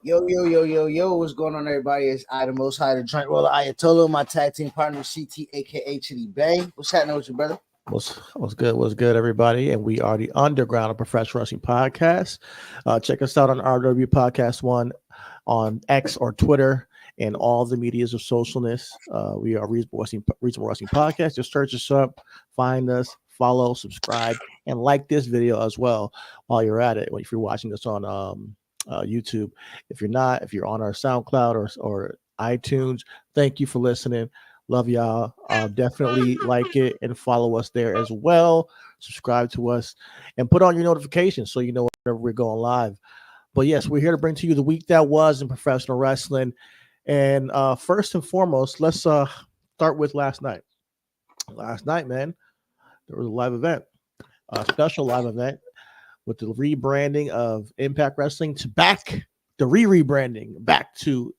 Yo, yo, yo, yo, yo, what's going on, everybody? It's I, the Most High, the Joint Roller Ayatollah, my tag team partner, CT, aka Chitty Bay. What's happening with you, brother? What's good, everybody? And we are the Underground of Professional Wrestling Podcast. Check us out on RW Podcast One on X or Twitter and all the medias of socialness. We are Reasonable Wrestling Podcast. Just search us up, find us, follow, subscribe, and like this video as well while you're at it. If you're watching this on YouTube, if you're not, if you're on our SoundCloud or iTunes, thank you for listening. Love y'all. Definitely like it and follow us there as well. Subscribe to us and put on your notifications so you know whenever we're going live. But yes, we're here to bring to you the week that was in professional wrestling. And first and foremost, let's start with last night. Last night, man, there was a live event, a special live event with the rebranding of Impact Wrestling to back the rebranding back to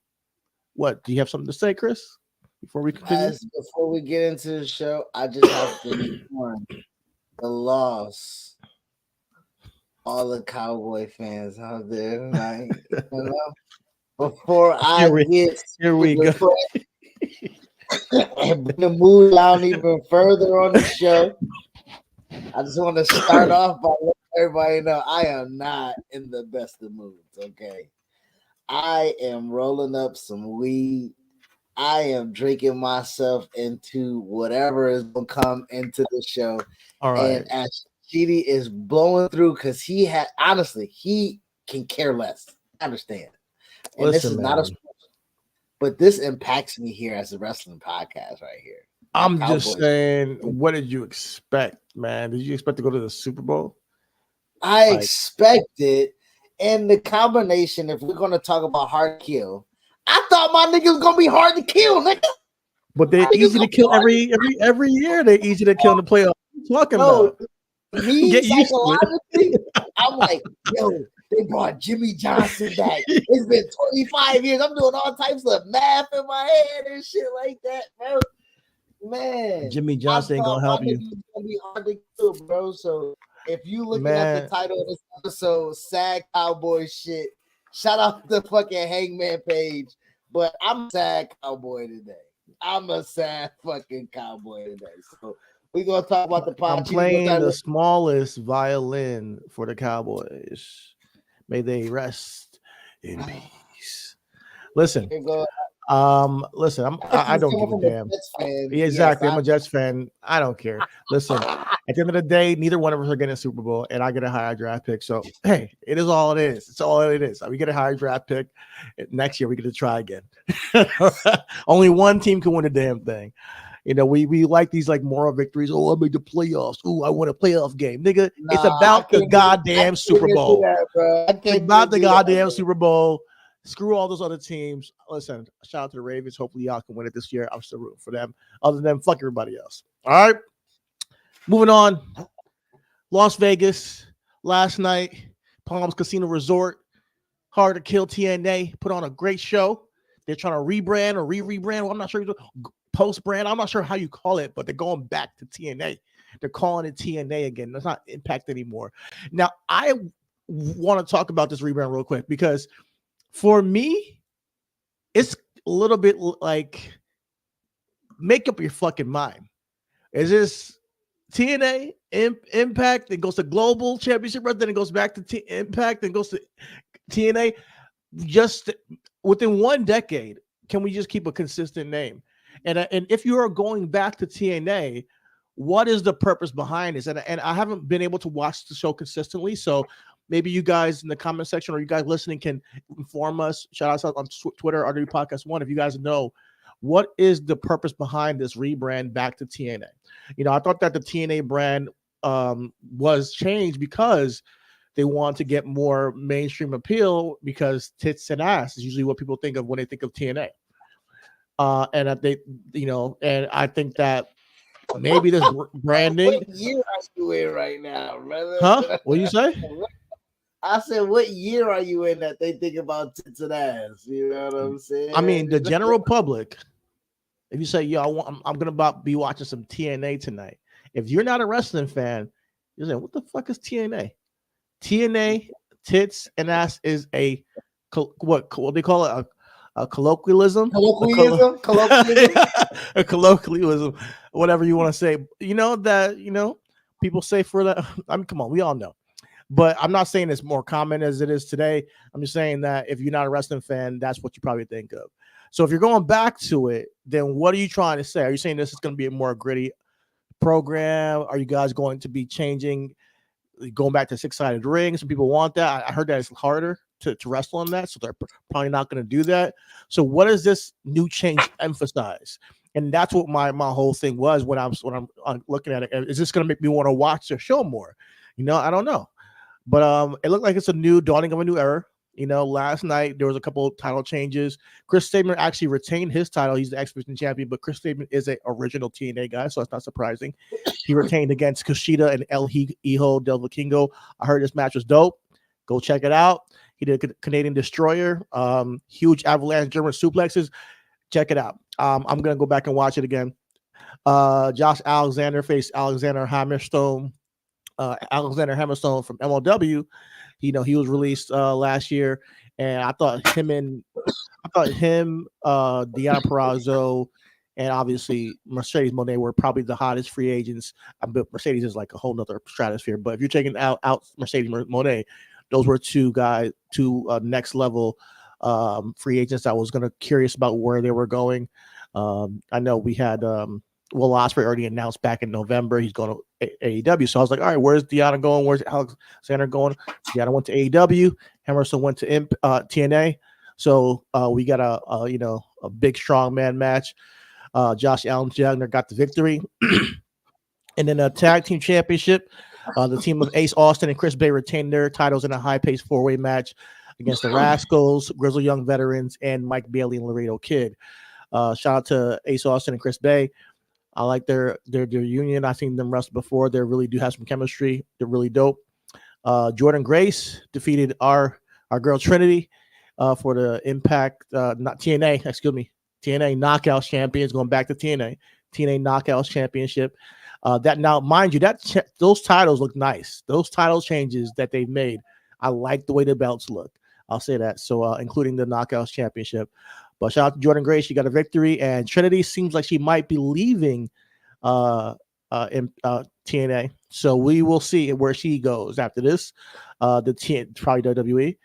what? Do you have something to say, Chris? Before we continue? Before we get into the show, I just have to inform the loss. All the Cowboy fans out there tonight. Before I get here we go. And bring the mood down even further on the show, I just want to start off by letting everybody know I am not in the best of moods. Okay, I am rolling up some weed. I am drinking myself into whatever is going to come into the show. All right. And as GD is blowing through, because he can care less. I understand. And Listen, this is not a sport, but this impacts me here as a wrestling podcast right here. I'm just saying, what did you expect, man? Did you expect to go to the Super Bowl? I expected, and the combination, if we're going to talk about hard kill, I thought my nigga was gonna be hard to kill, nigga. But they're easy to kill every year. They're easy to kill in the playoffs. What are you talking about? Me psychologically, I'm like, yo, they brought Jimmy Johnson back. It's been 25 years. I'm doing all types of math in my head and shit like that, bro. Man, Jimmy Johnson ain't gonna help you. It's gonna be hard to kill, bro. So if you looking at the title of this episode, Sad Cowboys Shit. Shout out to the fucking Hangman page, but I'm a sad cowboy today. I'm a sad fucking cowboy today. So we're gonna talk about the podcast. I'm playing the smallest violin for the Cowboys. May they rest in peace. Listen, I don't give a damn. Yeah, exactly. I'm a Jets fan. I don't care. Listen, at the end of the day, neither one of us are getting a Super Bowl, and I get a higher draft pick. So, hey, it is all it is. It's all it is. We get a higher draft pick. Next year, we get to try again. Only one team can win a damn thing. You know, we like these like moral victories. Oh, I made the playoffs. Oh, I won a playoff game. Nigga, it's about the goddamn Super Bowl. It's about the goddamn Super Bowl. Screw all those other teams. Listen, shout out to the Ravens. Hopefully, y'all can win it this year. I'm still rooting for them. Other than fuck everybody else. All right. Moving on. Las Vegas last night. Palms Casino Resort. Hard to Kill TNA put on a great show. They're trying to rebrand or re-rebrand. Well, I'm not sure. Post-brand. I'm not sure how you call it, but they're going back to TNA. They're calling it TNA again. It's not Impact anymore. Now, I want to talk about this rebrand real quick because for me, it's a little bit like make up your fucking mind. Is this TNA, Impact, then goes to Global Championship, then it goes back to Impact, then goes to TNA? Just within 1 decade, can we just keep a consistent name? And if you are going back to TNA, what is the purpose behind this? And I haven't been able to watch the show consistently, so maybe you guys in the comment section or you guys listening can inform us. Shout out on Twitter, RW Podcast One, if you guys know what is the purpose behind this rebrand back to TNA. You know, I thought that the TNA brand was changed because they want to get more mainstream appeal because tits and ass is usually what people think of when they think of TNA. And I think that maybe this branding. What year are you in right now, brother? Huh? What do you say? I said, what year are you in that they think about tits and ass? You know what I'm saying? I mean, the general public, if you say, yo, I'm going to be watching some TNA tonight. If you're not a wrestling fan, you're saying, what the fuck is TNA? TNA, tits and ass is a what do they call it? A colloquialism? Colloquialism. A colloquialism, whatever you want to say. People say for that. I mean, come on, we all know. But I'm not saying it's more common as it is today. I'm just saying that if you're not a wrestling fan, that's what you probably think of. So if you're going back to it, then what are you trying to say? Are you saying this is going to be a more gritty program? Are you guys going to be changing, going back to 6-sided rings? Some people want that. I heard that it's harder to wrestle on that, so they're probably not going to do that. So what does this new change emphasize? And that's what my whole thing was when I'm looking at it. Is this going to make me want to watch the show more? I don't know. But it looked like it's a new dawning of a new era. Last night there was a couple of title changes. Chris Sabin actually retained his title. He's the X-Division champion, but Chris Sabin is an original TNA guy, so it's not surprising. He retained against Kushida and El Hijo del Vikingo. I heard this match was dope. Go check it out. He did a Canadian Destroyer, huge avalanche German suplexes. Check it out. I'm gonna go back and watch it again. Josh Alexander faced Alexander Hammerstone. Alexander Hammerstone from MLW, he was released last year, and I thought him, Deanna Purrazzo, and obviously Mercedes Moné were probably the hottest free agents. But Mercedes is like a whole nother stratosphere. But if you're taking out Mercedes Moné, those were two next level free agents. I was curious about where they were going. I know we had Will Ospreay already announced back in November he's going to AEW. So I was like, all right, where's Deanna going? Where's Alexander going? Deanna went to AEW. Hammerstone went to TNA. So we got a big strongman match. Josh Alexander got the victory. And then a tag team championship. The team of Ace Austin and Chris Bay retained their titles in a high-paced four-way match against the Rascals, Grizzled Young Veterans, and Mike Bailey and Laredo Kid. Shout out to Ace Austin and Chris Bay. I like their union. I've seen them wrestle before. They really do have some chemistry. They're really dope. Jordan Grace defeated our girl Trinity for the Impact, not TNA, excuse me, TNA Knockouts champions, going back to TNA Knockouts championship. That now, mind you, those titles look nice. Those title changes that they've made, I like the way the belts look. I'll say that. So, including the Knockouts championship. But shout out to Jordan Grace. She got a victory. And Trinity seems like she might be leaving in TNA. So we will see where she goes after this. Probably WWE.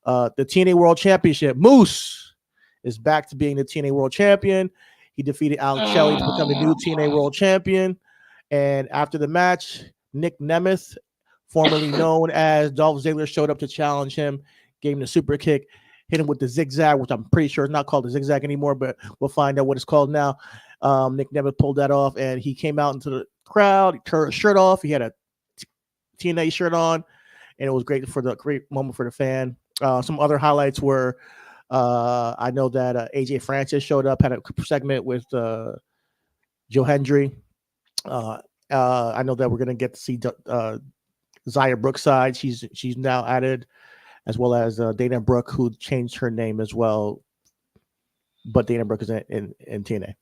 The TNA World Championship. Moose is back to being the TNA World Champion. He defeated Alex Shelley to become the new TNA World Champion. And after the match, Nick Nemeth, formerly known as Dolph Ziggler, showed up to challenge him, gave him the super kick, hit him with the zigzag, which I'm pretty sure is not called the zigzag anymore, but we'll find out what it's called now. Nick Nemeth pulled that off, and he came out into the crowd. He turned his shirt off. He had a TNA shirt on, and it was great moment for the fan. Some other highlights were, I know that AJ Francis showed up, had a segment with Joe Hendry. I know that we're going to get to see Zaya Brookside. She's now added, as well as Dana Brooke, who changed her name as well. But Dana Brooke is in TNA.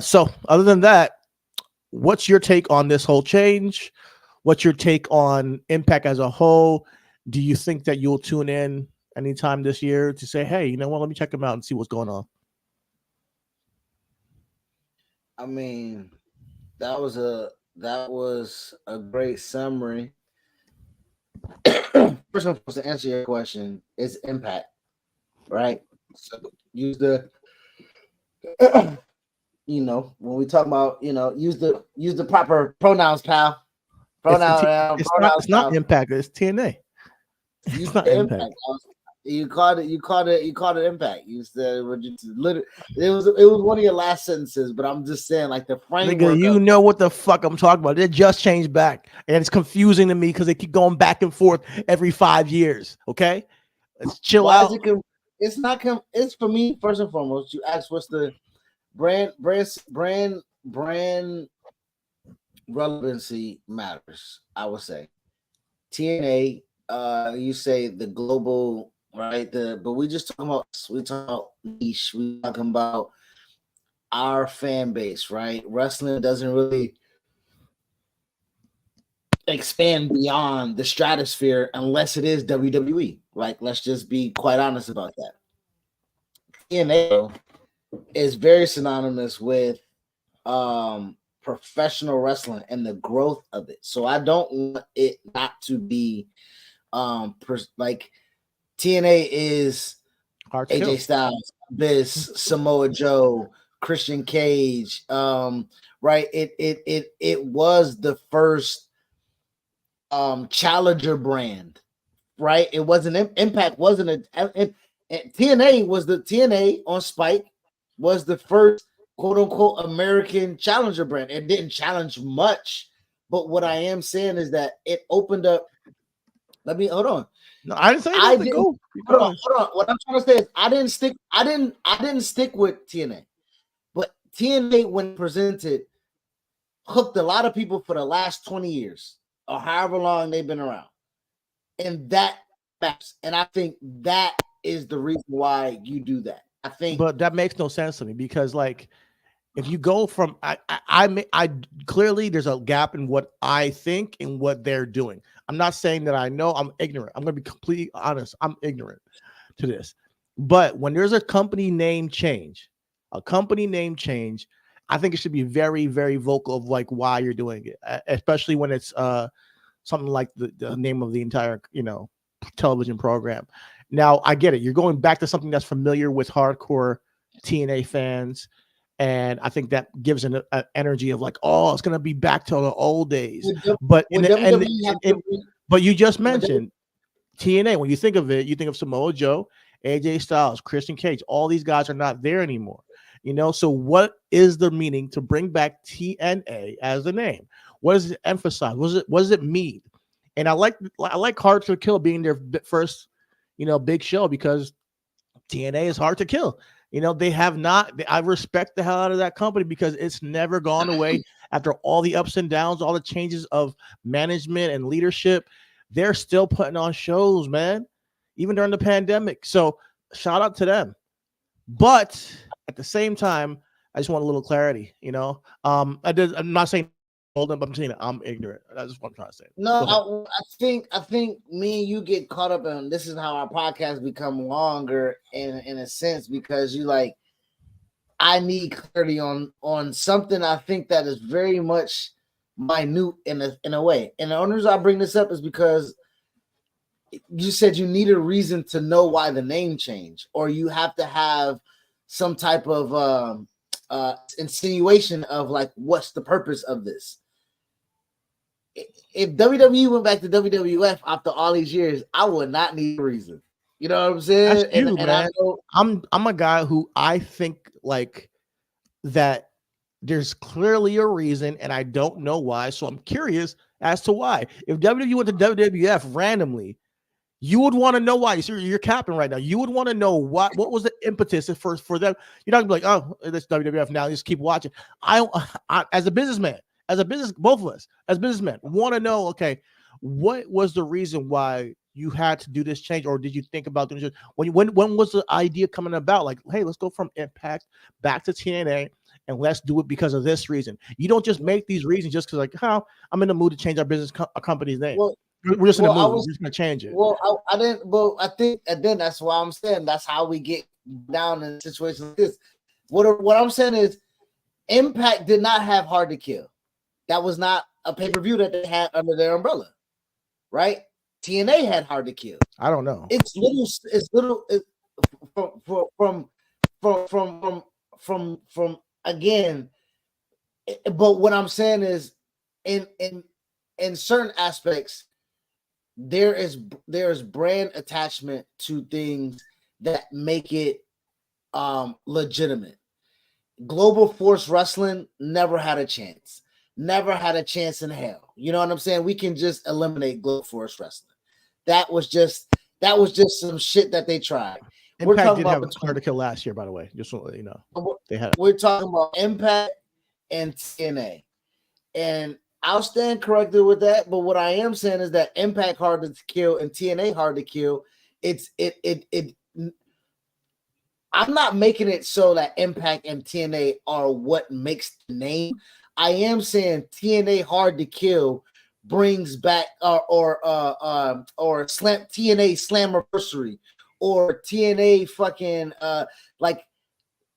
So other than that, what's your take on this whole change? What's your take on Impact as a whole? Do you think that you'll tune in anytime this year to say, hey, you know what, let me check them out and see what's going on? I mean, that was a great summary. First of all, to answer your question, it's Impact, right? So use the when we talk about use the proper pronouns, pal. It's not Impact, it's TNA. It's not Impact. You called it Impact. You said it was one of your last sentences, but I'm just saying, like, the framework. Nigga, you know what the fuck I'm talking about. They just changed back, and it's confusing to me because they keep going back and forth every 5 years. Okay, let's chill out. It's not. It's for me, first and foremost. You ask what's the brand relevancy matters. I would say TNA. You say the global, right? But we talking about niche. We talking about our fan base, right? Wrestling doesn't really expand beyond the stratosphere unless it is WWE, Like, let's just be quite honest about that. TNA is very synonymous with professional wrestling and the growth of it. So I don't want it not to be like TNA is AJ Styles, Biz, Samoa Joe, Christian Cage. Right? It was the first challenger brand, right? It wasn't Impact wasn't a TNA was the TNA on Spike was the first quote unquote American challenger brand. It didn't challenge much, but what I am saying is that it opened up. Let me hold on. No, I didn't say nothing. Hold on. What I'm trying to say is I didn't stick with TNA, but TNA when presented hooked a lot of people for the last 20 years or however long they've been around. And that matters. And I think that is the reason why you do that. I think, but that makes no sense to me because, like, if you go from, I clearly there's a gap in what I think and what they're doing. I'm not saying that I know. I'm ignorant. I'm going to be completely honest. I'm ignorant to this. But when there's a company name change, I think it should be very, very vocal of like why you're doing it, especially when it's something like the name of the entire, television program. Now, I get it. You're going back to something that's familiar with hardcore TNA fans. And I think that gives an energy of like, oh, it's going to be back to the old days. But you just mentioned TNA. When you think of it, you think of Samoa Joe, AJ Styles, Christian Cage. All these guys are not there anymore. So what is the meaning to bring back TNA as the name? What does it emphasize? What does it mean? And I like Hard to Kill being their first, big show because TNA is hard to kill. They have not. I respect the hell out of that company because it's never gone away after all the ups and downs, all the changes of management and leadership. They're still putting on shows, man, even during the pandemic. So shout out to them. But at the same time, I just want a little clarity. I'm not saying hold up, I'm saying I'm ignorant. That's what I'm trying to say. No, I think me and you get caught up in this is how our podcast become longer in a sense because you like I need clarity on something I think that is very much minute in a way. And the only reason I bring this up is because you said you need a reason to know why the name changed, or you have to have some type of insinuation of like what's the purpose of this. If WWE went back to WWF after all these years, I would not need a reason. You know what I'm saying? That's you, man. I'm a guy who I think like that there's clearly a reason, and I don't know why. So I'm curious as to why. If WWE went to WWF randomly, you would want to know why. You're capping right now. You would want to know what was the impetus for them. You're not gonna be like, oh, that's WWF now. Just keep watching. I as a businessman. Both of us as businessmen want to know, okay, what was the reason why you had to do this change, or did you think about doing this? When was the idea coming about? Like, hey, let's go from Impact back to TNA, and let's do it because of this reason. You don't just make these reasons just because, like, how I'm in the mood to change our business company's name. Well, we're just in the mood. We're just gonna change it. Well, I didn't. Well, I think, and then that's why I'm saying that's how we get down in situations like this. What I'm saying is, Impact did not have Hard to Kill. That was not a pay-per-view that they had under their umbrella, right? TNA had Hard to Kill. I don't know. It's little from again. But what I'm saying is, in certain aspects, there is brand attachment to things that make it legitimate. Global Force Wrestling never had a chance. Never had a chance in hell. You know what I'm saying? We can just eliminate Global Force Wrestling. That was just some shit that they tried. Impact did have Hard to Kill last year, by the way. Just so you know, they had. We're talking about Impact and TNA, and I'll stand corrected with that. But what I am saying is that Impact Hard to Kill and TNA Hard to Kill. I'm not making it so that Impact and TNA are what makes the name. I am saying TNA Hard to Kill brings back or Slam TNA Slammiversary or TNA fucking like,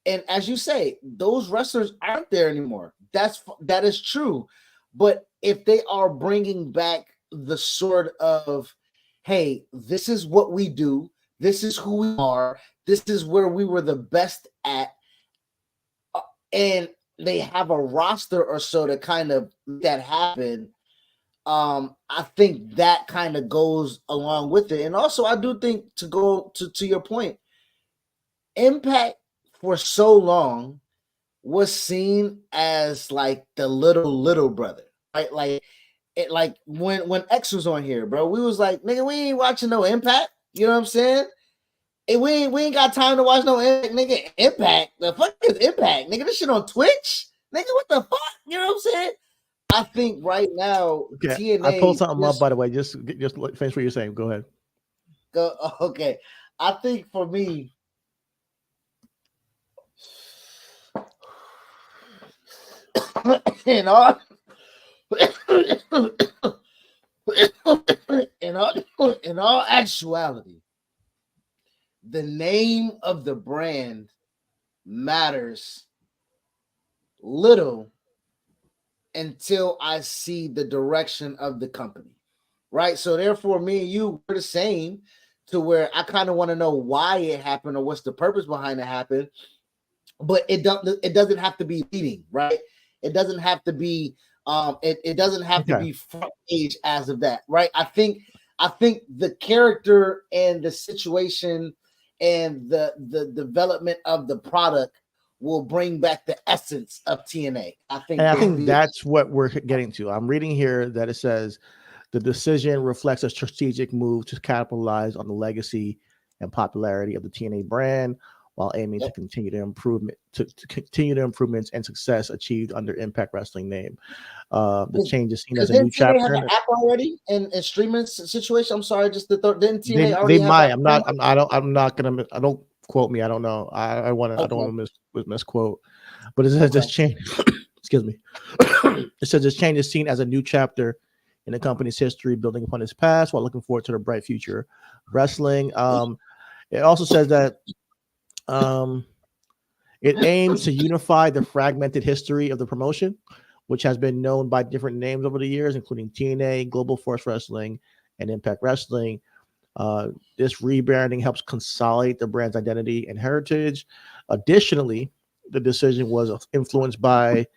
and as you say, those wrestlers aren't there anymore. That is true. But if they are bringing back the sort of, hey, this is what we do, this is who we are, this is where we were the best at, and they have a roster or so to kind of make that happen, I think that kind of goes along with it. And also, I do think, to go to your point, Impact for so long was seen as like the little brother, right? Like it, like when X was on here, bro, we was like, nigga, we ain't watching no Impact. You know what I'm saying? And we ain't got time to watch no Impact, nigga. Impact, the fuck is Impact, nigga? This shit on Twitch, nigga. What the fuck? You know what I'm saying? I think right now, Okay, TNA. I pulled something up, by the way. Just finish what you're saying. Go ahead. Okay. I think for me, in all in all actuality, the name of the brand matters little until I see the direction of the company, right? So therefore, me and you were the same, to where I kind of want to know why it happened or what's the purpose behind it happened, but it doesn't have to be leading, right? It doesn't have to be it doesn't have to be front page as of that, right? I think the character and the situation and the development of the product will bring back the essence of TNA. I think that's what we're getting to. I'm reading here that it says the decision reflects a strategic move to capitalize on the legacy and popularity of the TNA brand, while aiming to continue the improvements and success achieved under Impact Wrestling name. The change is seen as a new chapter. Didn't TNA have an app already in streaming situation? I'm sorry, just didn't TNA they already have might. That? I'm not gonna. I don't quote me. I don't know. I don't want to misquote. But it says this change. Excuse me. It says this change is seen as a new chapter in the company's history, building upon its past while looking forward to the bright future wrestling. It also says that it aims to unify the fragmented history of the promotion, which has been known by different names over the years, including TNA, Global Force Wrestling, and Impact Wrestling. This rebranding helps consolidate the brand's identity and heritage. Additionally, the decision was influenced by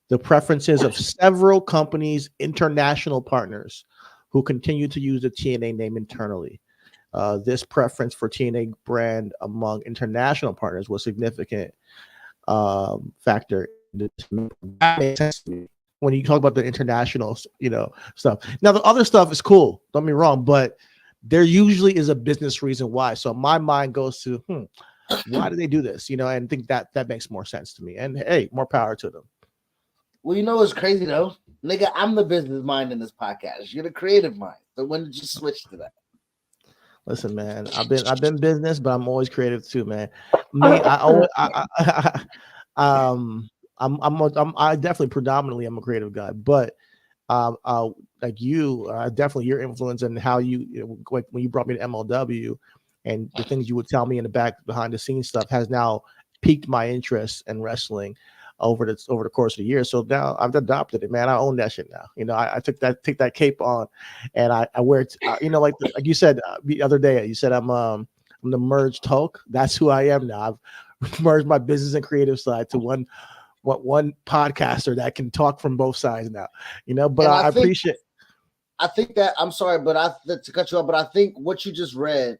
the preferences of several companies' international partners who continue to use the TNA name internally. This preference for TNA brand among international partners was a significant factor. That makes sense to me when you talk about the international, stuff. Now, the other stuff is cool. Don't get me wrong, but there usually is a business reason why. So my mind goes to, why do they do this? And think that makes more sense to me. And hey, more power to them. Well, what's crazy though, nigga? I'm the business mind in this podcast. You're the creative mind. So when did you switch to that? Listen, man, I've been business, but I'm always creative too, man. Me, I'm definitely predominantly I'm a creative guy, but like you, definitely your influence and how you like when you brought me to MLW and the things you would tell me in the back behind the scenes stuff has now piqued my interest in wrestling over the course of the year. So now I've adopted it, man. I own that shit now. I take that cape on, and I wear it. Like you said the other day, you said I'm the merged Hulk. That's who I am now. I've merged my business and creative side to one podcaster that can talk from both sides now. But I appreciate. I think that I'm sorry, but to cut you off, but I think what you just read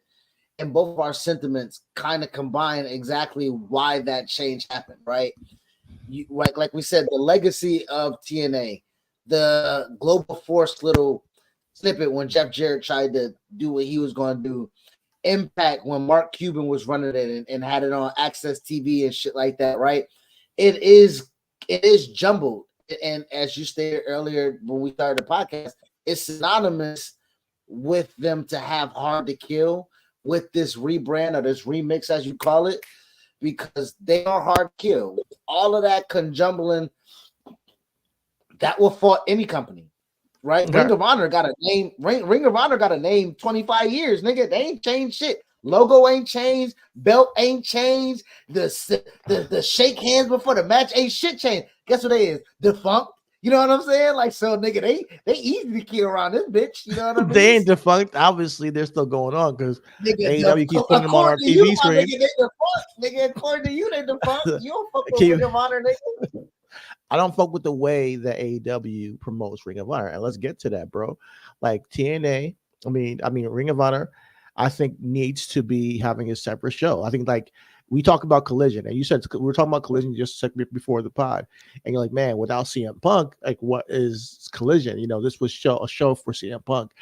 and both of our sentiments kind of combine exactly why that change happened, right? Like we said, the legacy of TNA, the Global Force little snippet when Jeff Jarrett tried to do what he was going to do, Impact when Mark Cuban was running it and had it on Access TV and shit like that, right? It is jumbled, and as you stated earlier when we started the podcast, it's synonymous with them to have Hard to Kill with this rebrand or this remix, as you call it, because they are hard to kill. All of that conjumbling, that will fault any company. right? Okay. Ring of Honor got a name. Ring of Honor got a name 25 years, nigga. They ain't changed shit. Logo ain't changed. Belt ain't changed. The shake hands before the match ain't shit changed. Guess what they is? Defunct. You know what I'm saying? Like, so, nigga, they easy to kill around this bitch. You know what I mean? They ain't defunct. Obviously, they're still going on because AEW keeps putting them on our TV screen. Nigga, they defunct. Nigga, according to you, they defunct. You don't fuck with Ring of Honor, nigga. I don't fuck with the way that AEW promotes Ring of Honor, and let's get to that, bro. Like TNA, I mean, Ring of Honor, I think needs to be having a separate show. I think like we talk about Collision, and you said we were talking about Collision just a second before the pod, and you're like, man, without CM Punk, like what is Collision? You know, this was a show for CM Punk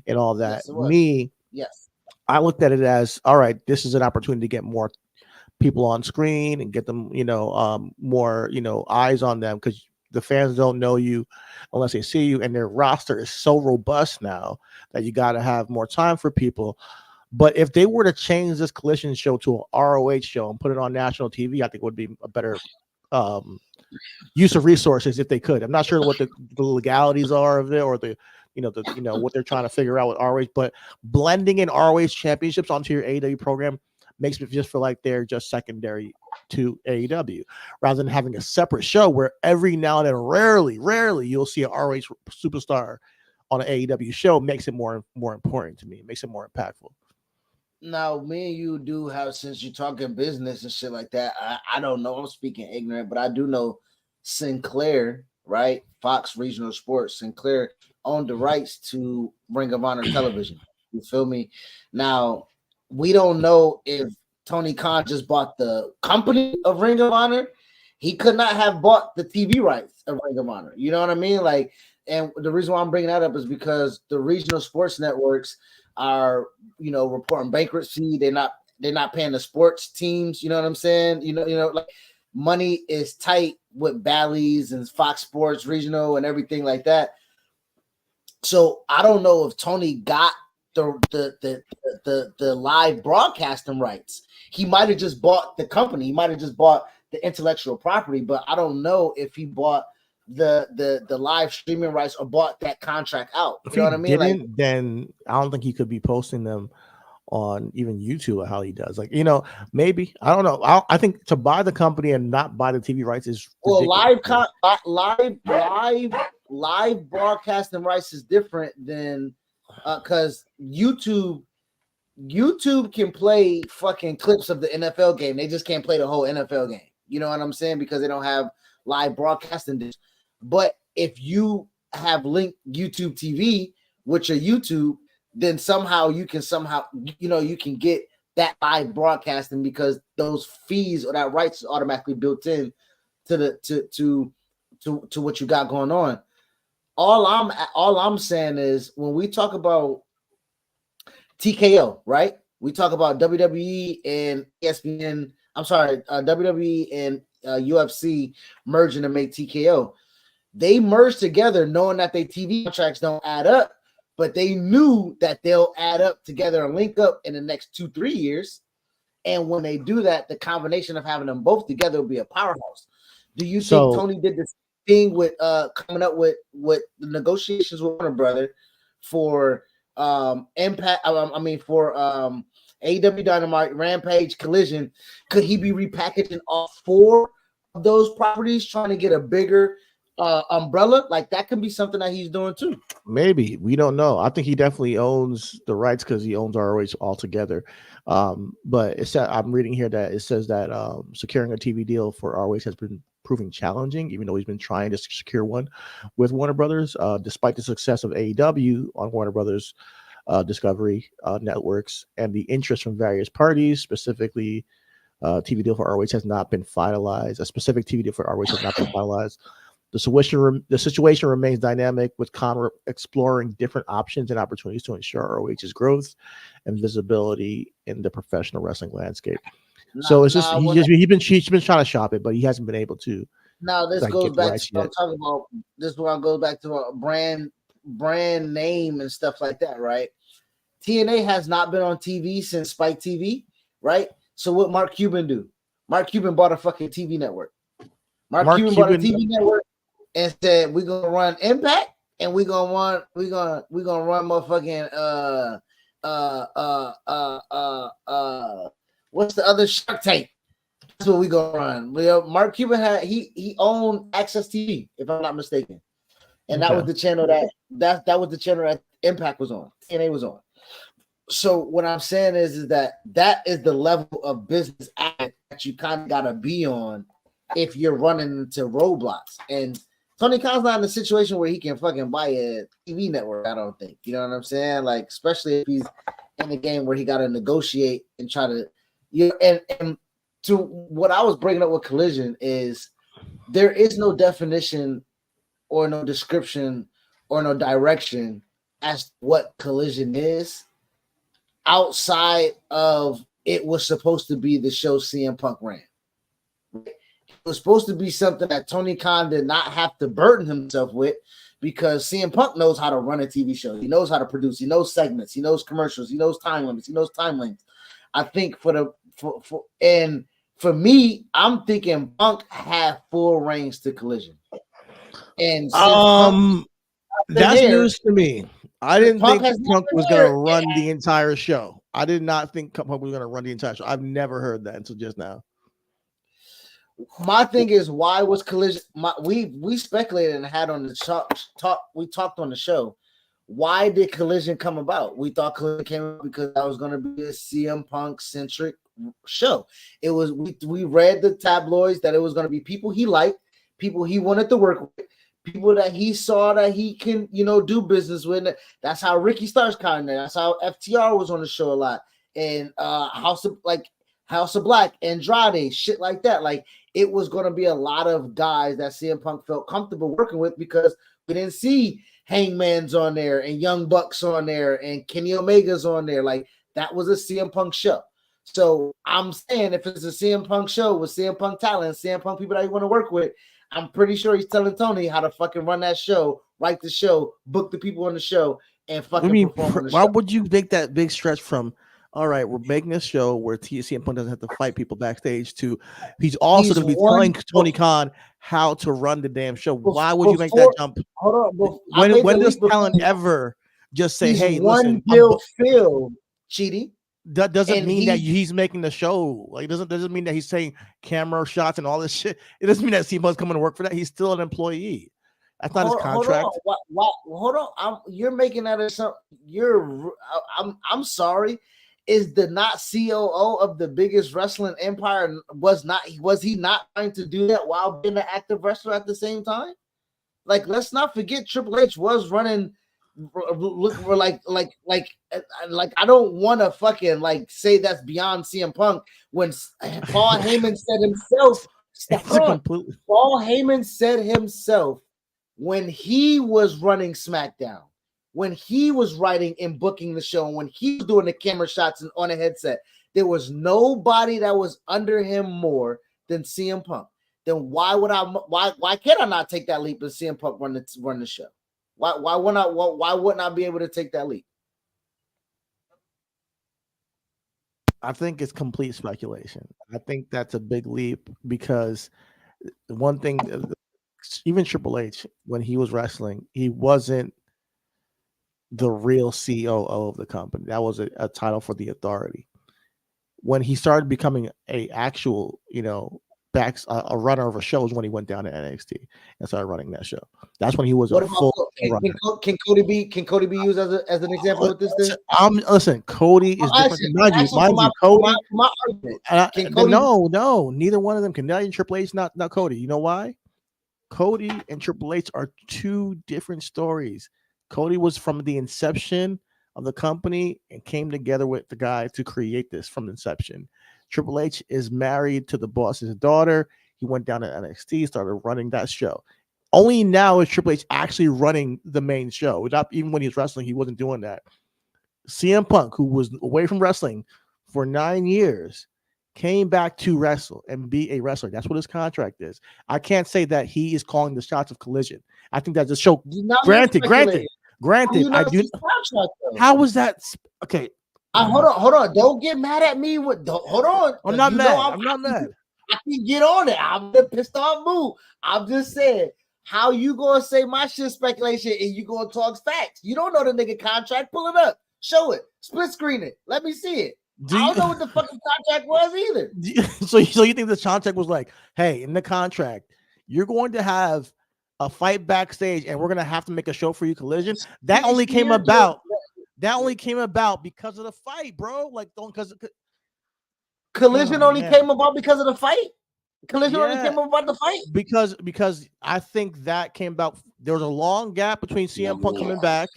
and all that. Yes, I looked at it as, all right, this is an opportunity to get more people on screen and get them, more, eyes on them, because the fans don't know you unless they see you, and their roster is so robust now that you got to have more time for people. But if they were to change this Collision show to an ROH show and put it on national TV, I think it would be a better use of resources if they could. I'm not sure what the legalities are of it, or what they're trying to figure out with ROH, but blending in ROH championships onto your AEW program makes me just feel like they're just secondary to AEW, rather than having a separate show where every now and then, rarely you'll see an ROH superstar on an AEW show. Makes it more important to me. It makes it more impactful. Now, me and you do have, since you're talking business and shit like that, I don't know. I'm speaking ignorant, but I do know Sinclair, right? Fox Regional Sports, Sinclair owned the rights to Ring of Honor television. You feel me? Now, we don't know if Tony Khan just bought the company of Ring of Honor. He could not have bought the TV rights of Ring of Honor. You know what I mean? Like, and the reason why I'm bringing that up is because the regional sports networks are, reporting bankruptcy. They're not paying the sports teams. You know what I'm saying? Like money is tight with Bally's and Fox Sports Regional and everything like that. So I don't know if Tony got the live broadcasting rights. He might have just bought the company. He might have just bought the intellectual property, but I don't know if he bought the live streaming rights or bought that contract out. You know what I mean? Then I don't think he could be posting them on even YouTube or how he does. Like, maybe, I don't know. I think to buy the company and not buy the TV rights is ridiculous. Live broadcasting rights is different than because YouTube can play fucking clips of the NFL game. They just can't play the whole NFL game. You know what I'm saying? Because they don't have live broadcasting. But if you have linked YouTube TV with your YouTube, then somehow you can you can get that live broadcasting, because those fees or that rights is automatically built in to what you got going on. All I'm saying is, when we talk about TKO, right? We talk about WWE and ESPN. I'm sorry, WWE and UFC merging to make TKO. They merged together knowing that their TV contracts don't add up, but they knew that they'll add up together and link up in the next 2-3 years. And when they do that, the combination of having them both together will be a powerhouse. Do you think Tony did this thing with coming up with the negotiations with Warner Brother for Impact? For AEW Dynamite, Rampage, Collision? Could he be repackaging all 4 of those properties, trying to get a bigger umbrella? Like, that could be something that he's doing too. Maybe, we don't know. I think he definitely owns the rights because he owns ROH altogether. But I'm reading here that it says that securing a TV deal for ROH has been proving challenging, even though he's been trying to secure one with Warner Brothers. Despite the success of AEW on Warner Brothers Discovery networks and the interest from various parties, specifically TV deal for ROH has not been finalized. A specific TV deal for ROH has not been finalized. The situation remains dynamic, with Conor exploring different options and opportunities to ensure ROH's growth and visibility in the professional wrestling landscape. So it's just he's been trying to shop it, but he hasn't been able to. Now this goes back to what I'm talking about. This one goes back to a brand name and stuff like that, right? TNA has not been on TV since Spike TV, right? So what Mark Cuban do? Mark Cuban bought a fucking TV network. Mark Cuban bought a TV network and said, we're going to run Impact, and we gonna run motherfucking what's the other Shark Tank? That's what we gonna run. Mark Cuban he owned Access TV, if I'm not mistaken, and that was the channel that was the channel that Impact was on, TNA was on. So what I'm saying is that is the level of business that you kind of gotta be on if you're running into roadblocks. And Tony Khan's not in a situation where he can fucking buy a TV network. I don't think. You know what I'm saying? Like, especially if he's in a game where he got to negotiate and try to, and to what I was bringing up with Collision is there is no definition or no description or no direction as to what Collision is outside of it was supposed to be the show CM Punk ran. It was supposed to be something that Tony Khan did not have to burden himself with because CM Punk knows how to run a TV show. He knows how to produce. He knows segments. He knows commercials. He knows time limits. He knows time lengths. I think for me, I'm thinking Punk had full reigns to Collision. And that's news to me. I didn't think Punk was going to run the entire show. I did not think Punk was going to run the entire show. I've never heard that until just now. My thing is, why was Collision? We speculated and had on the talk. We talked on the show. Why did Collision come about? We thought Collision came about because that was going to be a CM Punk centric show. It was. We read the tabloids that it was going to be people he liked, people he wanted to work with, people that he saw that he can, do business with. That's how Ricky Starks kind of. That's how FTR was on the show a lot, and House of Black, Andrade, shit like that. Like, it was going to be a lot of guys that CM Punk felt comfortable working with because we didn't see Hangman's on there and Young Bucks on there and Kenny Omega's on there. Like, that was a CM Punk show. So I'm saying if it's a CM Punk show with CM Punk talent, CM Punk people that you want to work with, I'm pretty sure he's telling Tony how to fucking run that show, write the show, book the people on the show, and fucking perform on the show. Why would you make that big stretch from, all right, we're making a show where CM Punk doesn't have to fight people backstage to he's also going to be telling Tony Khan how to run the damn show. Why would you make that jump? Hold on. When does talent ever just say, hey, listen, Phil, Cheaty? That doesn't mean that he's making the show. Like, doesn't mean that he's saying camera shots and all this shit. It doesn't mean that CM Punk's coming to work for that. He's still an employee. That's not his contract. Hold on. You're making that as something. I'm sorry. Is the not COO of the biggest wrestling empire was he not trying to do that while being an active wrestler at the same time? Like, let's not forget Triple H was running. Like I don't want to fucking say that's beyond CM Punk when Paul Heyman said himself. Paul Heyman said himself when he was running SmackDown, when he was writing and booking the show, and when he was doing the camera shots and on a headset, there was nobody that was under him more than CM Punk. Then why can't I not take that leap and CM Punk run the show? Why wouldn't I be able to take that leap? I think it's complete speculation. I think that's a big leap because one thing, even Triple H, when he was wrestling, he wasn't the real COO of the company. That was a title for the authority. When he started becoming a actual, a runner of a show is when he went down to NXT and started running that show. That's when he was a full runner. Can Cody be used as an example with this thing? Listen, Cody is different. Mind you, Cody. No, neither one of them can. Not even Triple H, not Cody. You know why? Cody and Triple H are two different stories. Cody was from the inception of the company and came together with the guy to create this from the inception. Triple H is married to the boss's daughter. He went down to NXT, started running that show. Only now is Triple H actually running the main show. Even when he was wrestling, he wasn't doing that. CM Punk, who was away from wrestling for 9 years, came back to wrestle and be a wrestler. That's what his contract is. I can't say that he is calling the shots of Collision. I think that's a show. Granted. I do. How was that? Okay. Hold on. Don't get mad at me. Hold on. I'm not mad. I'm not mad. I can get on it. I'm the pissed off mood. I'm just saying, How you gonna say my shit speculation and you gonna talk facts? You don't know the nigga contract. Pull it up, show it, split screen it. Let me see it. I don't know what the fucking contract was either. So you think the contract was like, hey, in the contract, you're going to have a fight backstage, and we're gonna have to make a show for you, Collision. That only came about. That only came about because of the fight, bro. Like, don't because Collision only came about because of the fight. Collision only came about the fight because I think that came about. There was a long gap between CM Punk coming back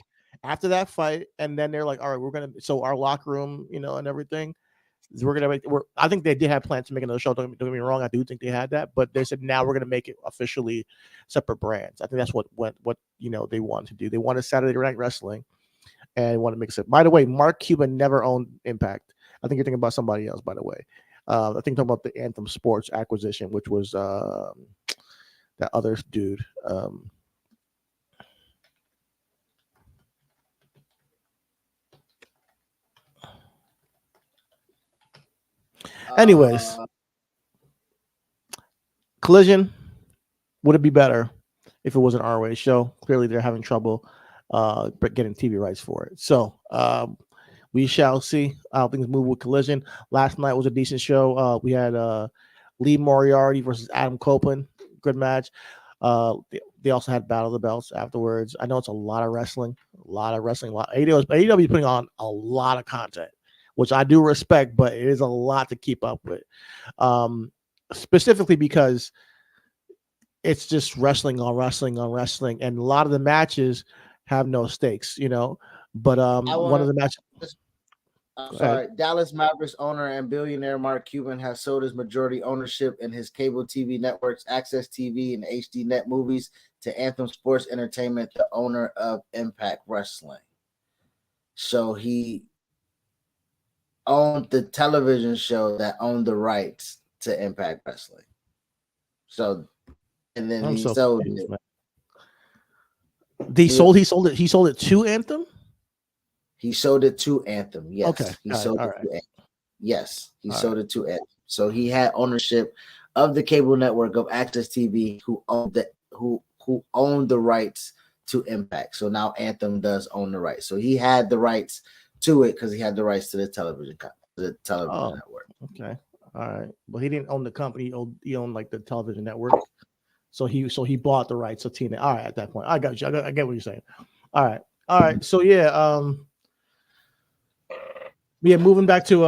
after that fight, and then they're like, all right, we're gonna our locker room, and everything. We're gonna make. I think they did have plans to make another show. Don't get me wrong. I do think they had that, but they said now we're gonna make it officially separate brands. I think that's what they wanted to do. They wanted Saturday Night Wrestling, and want to make it. By the way, Mark Cuban never owned Impact. I think you're thinking about somebody else. By the way, I think talking about the Anthem Sports acquisition, which was that other dude. Anyways, Collision, would it be better if it was an ROH show? Clearly, they're having trouble getting TV rights for it. So we shall see how things move with Collision. Last night was a decent show. We had Lee Moriarty versus Adam Copeland. Good match. They also had Battle of the Belts afterwards. I know it's a lot of wrestling. AEW is putting on a lot of content, which I do respect, but it is a lot to keep up with. Specifically because it's just wrestling on wrestling on wrestling, and a lot of the matches have no stakes, But one of the matches. I'm sorry. Dallas Mavericks owner and billionaire Mark Cuban has sold his majority ownership in his cable TV networks, Access TV and HD Net Movies, to Anthem Sports Entertainment, the owner of Impact Wrestling. So he owned the television show that owned the rights to Impact Wrestling. So, and then he sold it. He sold it to Anthem? He sold it to Anthem. Yes. Okay. He sold it to Anthem. Yes. He sold it to Anthem. So he had ownership of the cable network of Access TV, who owned the rights to Impact. So now Anthem does own the rights. So he had the rights to it because he had the rights to the television network. Okay. All right. Well, he didn't own the company. He owned like the television network. So he bought the rights of TNA. All right. At that point, I got you. I get what you're saying. All right. So moving back to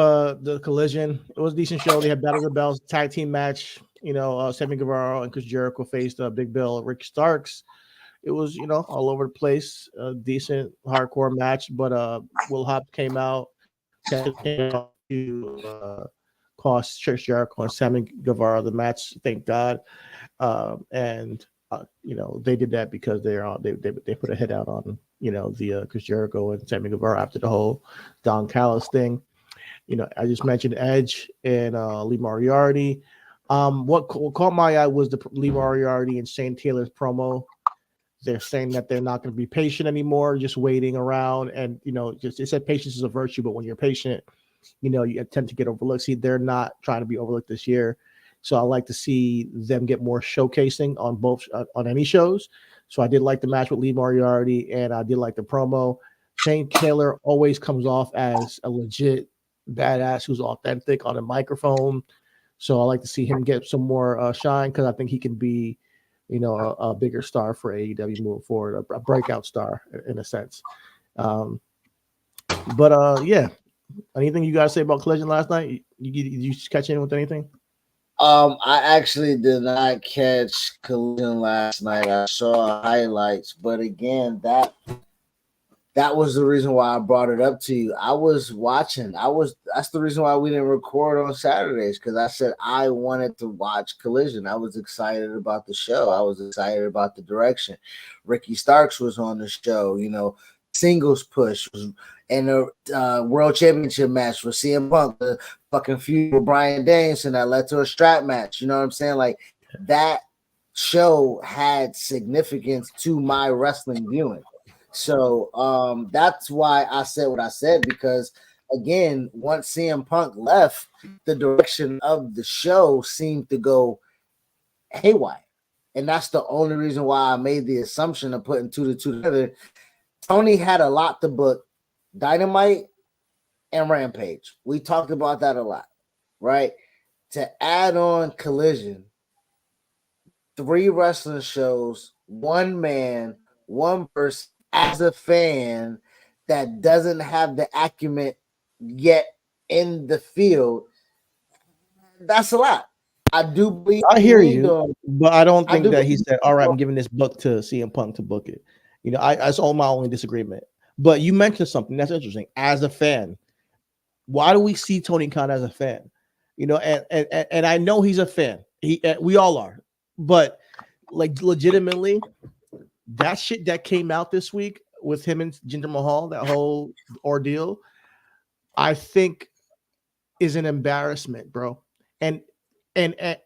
the Collision, it was a decent show. They had Battle of the Bells tag team match. Sammy Guevara and Chris Jericho faced Big Bill, Rick Starks. It was all over the place, a decent hardcore match. But Will Hobbs came out to cost Chris Jericho and Sammy Guevara the match. Thank God. They did that because they put a hit out on the Chris Jericho and Sammy Guevara after the whole Don Callis thing. I just mentioned Edge and Lee Moriarty. What caught my eye was the Lee Moriarty and Shane Taylor's promo. They're saying that they're not going to be patient anymore, just waiting around, and they said patience is a virtue, but when you're patient, you tend to get overlooked. See, they're not trying to be overlooked this year. So I like to see them get more showcasing on any shows. So I did like the match with Lee Moriarty, and I did like the promo. Shane Taylor always comes off as a legit badass who's authentic on a microphone. So I like to see him get some more shine because I think he can be, a bigger star for AEW moving forward, a breakout star in a sense. Yeah. Anything you guys say about Collision last night? Did you catch in with anything? I actually did not catch Collision last night. I saw highlights, but again, that was the reason why I brought it up to you. I was watching. That's the reason why we didn't record on Saturdays, because I said I wanted to watch Collision. I was excited about the show. I was excited about the direction. Ricky Starks was on the show. Singles push was and the World Championship match for CM Punk, the fucking feud with Bryan Danielson that led to a strap match. You know what I'm saying? Like, that show had significance to my wrestling viewing. So that's why I said what I said, because again, once CM Punk left, the direction of the show seemed to go haywire. and that's the only reason why I made the assumption of putting 2 to 2 together. Tony had a lot to book, Dynamite and Rampage. We talked about that a lot, right? To add on Collision, 3 wrestling shows, 1 man, 1 person as a fan that doesn't have the acumen yet in the field. That's a lot. I do believe I hear you, but I don't think that he said, all right, I'm giving this book to CM Punk to book it. That's all my only disagreement. But you mentioned something that's interesting. As a fan, why do we see Tony Khan as a fan? And I know he's a fan. We all are. But like legitimately, that shit that came out this week with him and Jinder Mahal, that whole ordeal, I think is an embarrassment, bro. And I'm a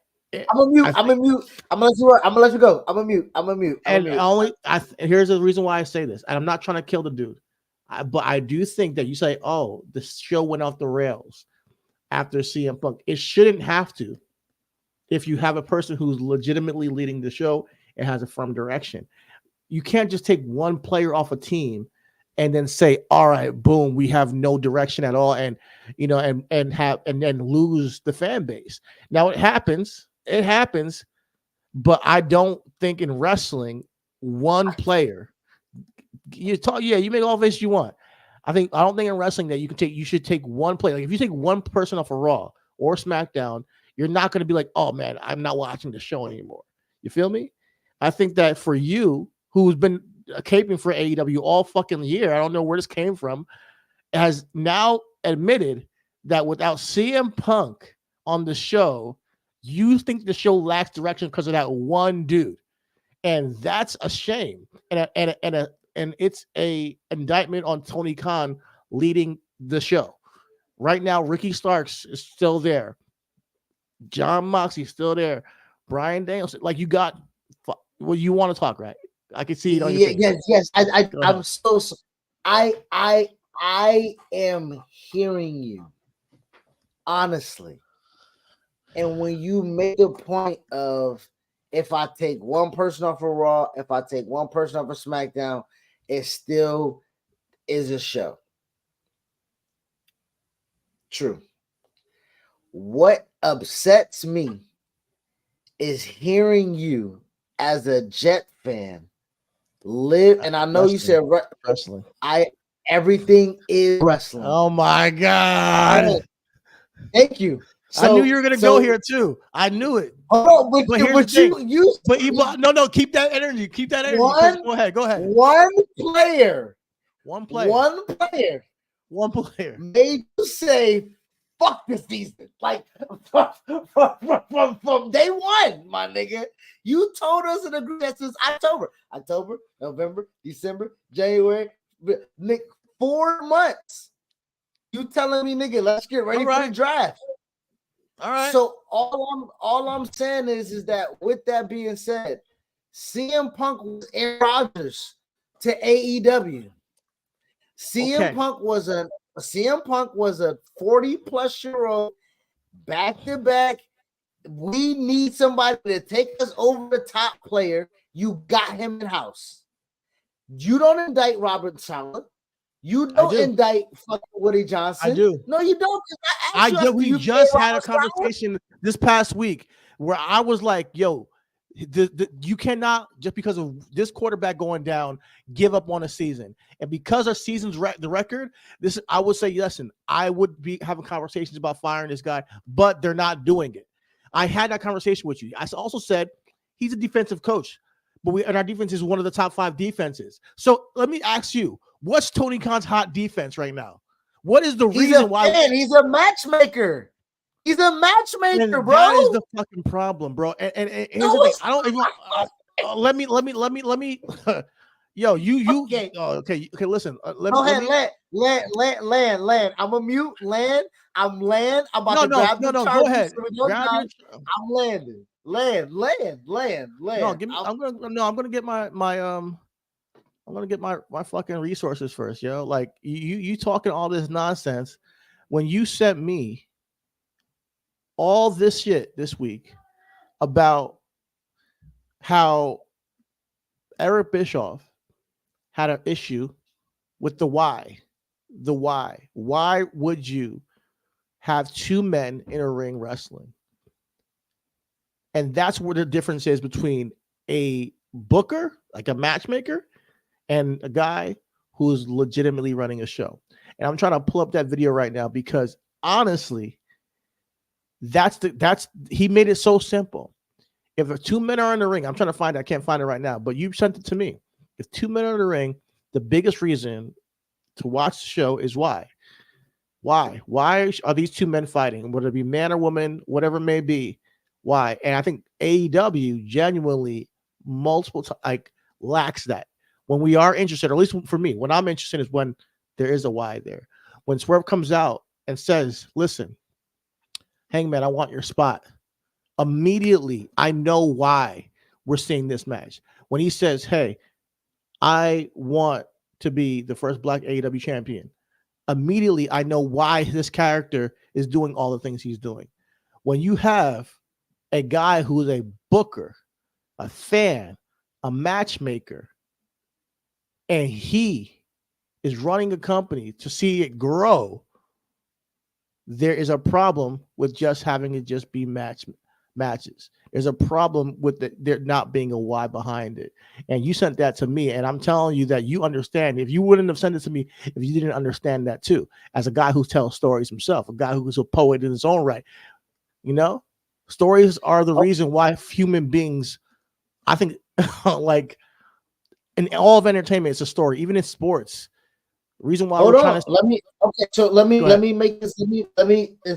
mute. I'm a mute. I'm gonna let you go. I'm a mute. Here's the reason why I say this, and I'm not trying to kill the dude, but I do think that you say, "Oh, the show went off the rails after CM Punk." It shouldn't have to. If you have a person who's legitimately leading the show and has a firm direction, you can't just take one player off a team and then say, all right, boom, we have no direction at all. And, and then lose the fan base. Now it happens, but I don't think in wrestling, one player, you make all this you want. I don't think in wrestling that you should take one player. Like if you take one person off of Raw or SmackDown, you're not going to be like, oh man, I'm not watching the show anymore. You feel me? I think that for you, who's been caping for AEW all fucking year, I don't know where this came from, has now admitted that without CM Punk on the show, you think the show lacks direction because of that one dude, and that's a shame, and it's a indictment on Tony Khan leading the show. Right now, Ricky Starks is still there, John Moxley's still there, Bryan Danielson. Like you got, well, you want to talk, right? I can see it on your face. Yes. I'm so. I am hearing you, honestly. And when you make a point of, if I take one person off of Raw, if I take one person off of SmackDown, it still is a show. True. What upsets me is hearing you as a Jet fan live, and I know wrestling. You said wrestling. Everything is wrestling. Oh my God! Thank you. So, I knew you were gonna go here too. I knew it. Oh, but no, keep that energy. Keep that energy. Go ahead. One player made you say, fuck this season. Like from day one, my nigga. You told us in the group that since October, November, December, January, 4 months. You telling me, nigga, let's get ready for the draft. All right. So all I'm saying is that with that being said, CM Punk was Aaron Rodgers to AEW. CM Punk was a 40-plus-year-old back-to-back. We need somebody to take us over the top player. You got him in house. You don't indict Robert Sala. You don't indict fucking Woody Johnson. I do. No, you don't. We just had a conversation this past week where I was like, yo, you cannot, just because of this quarterback going down, give up on a season. And because our season's the record, I would say, listen, I would be having conversations about firing this guy, but they're not doing it. I had that conversation with you. I also said he's a defensive coach, and our defense is one of the top 5 defenses. So let me ask you, what's Tony Khan's hot defense right now? What is the reason why? He's a matchmaker. He's a matchmaker, bro. That is the fucking problem, bro. And here's the thing. I don't even. Let me. Yo, you. Okay. Okay. Listen. Go ahead. Land. I'm a mute. Land. I'm land. I'm about to grab the charger. Go ahead. I'm landing. Land. No, I'm gonna get my I'm gonna get my fucking resources first, yo. Like you talking all this nonsense when you sent me all this shit this week about how Eric Bischoff had an issue with the why. The why. Why would you have two men in a ring wrestling? And that's where the difference is between a booker, like a matchmaker, and a guy who's legitimately running a show. And I'm trying to pull up that video right now because honestly, he made it so simple. If two men are in the ring, I'm trying to find it. I can't find it right now, but you sent it to me. If two men are in the ring, the biggest reason to watch the show is why. Why? Why are these two men fighting? Whether it be man or woman, whatever it may be. Why? And I think AEW genuinely multiple times lacks that. When we are interested, or at least for me, when I'm interested is when there is a why there. When Swerve comes out and says, listen, Hangman, I want your spot. Immediately, I know why we're seeing this match. When he says, hey, I want to be the first black AEW champion, immediately I know why this character is doing all the things he's doing. When you have a guy who's a booker, a fan, a matchmaker, and he is running a company to see it grow, there is a problem with just having it just be matches. There's a problem with there not being a why behind it. And you sent that to me, and I'm telling you that you understand. If you wouldn't have sent it to me, if you didn't understand that too, as a guy who tells stories himself, a guy who's a poet in his own right, stories are the reason why human beings, I think, like in all of entertainment, it's a story. Even in sports, the reason why let me make this.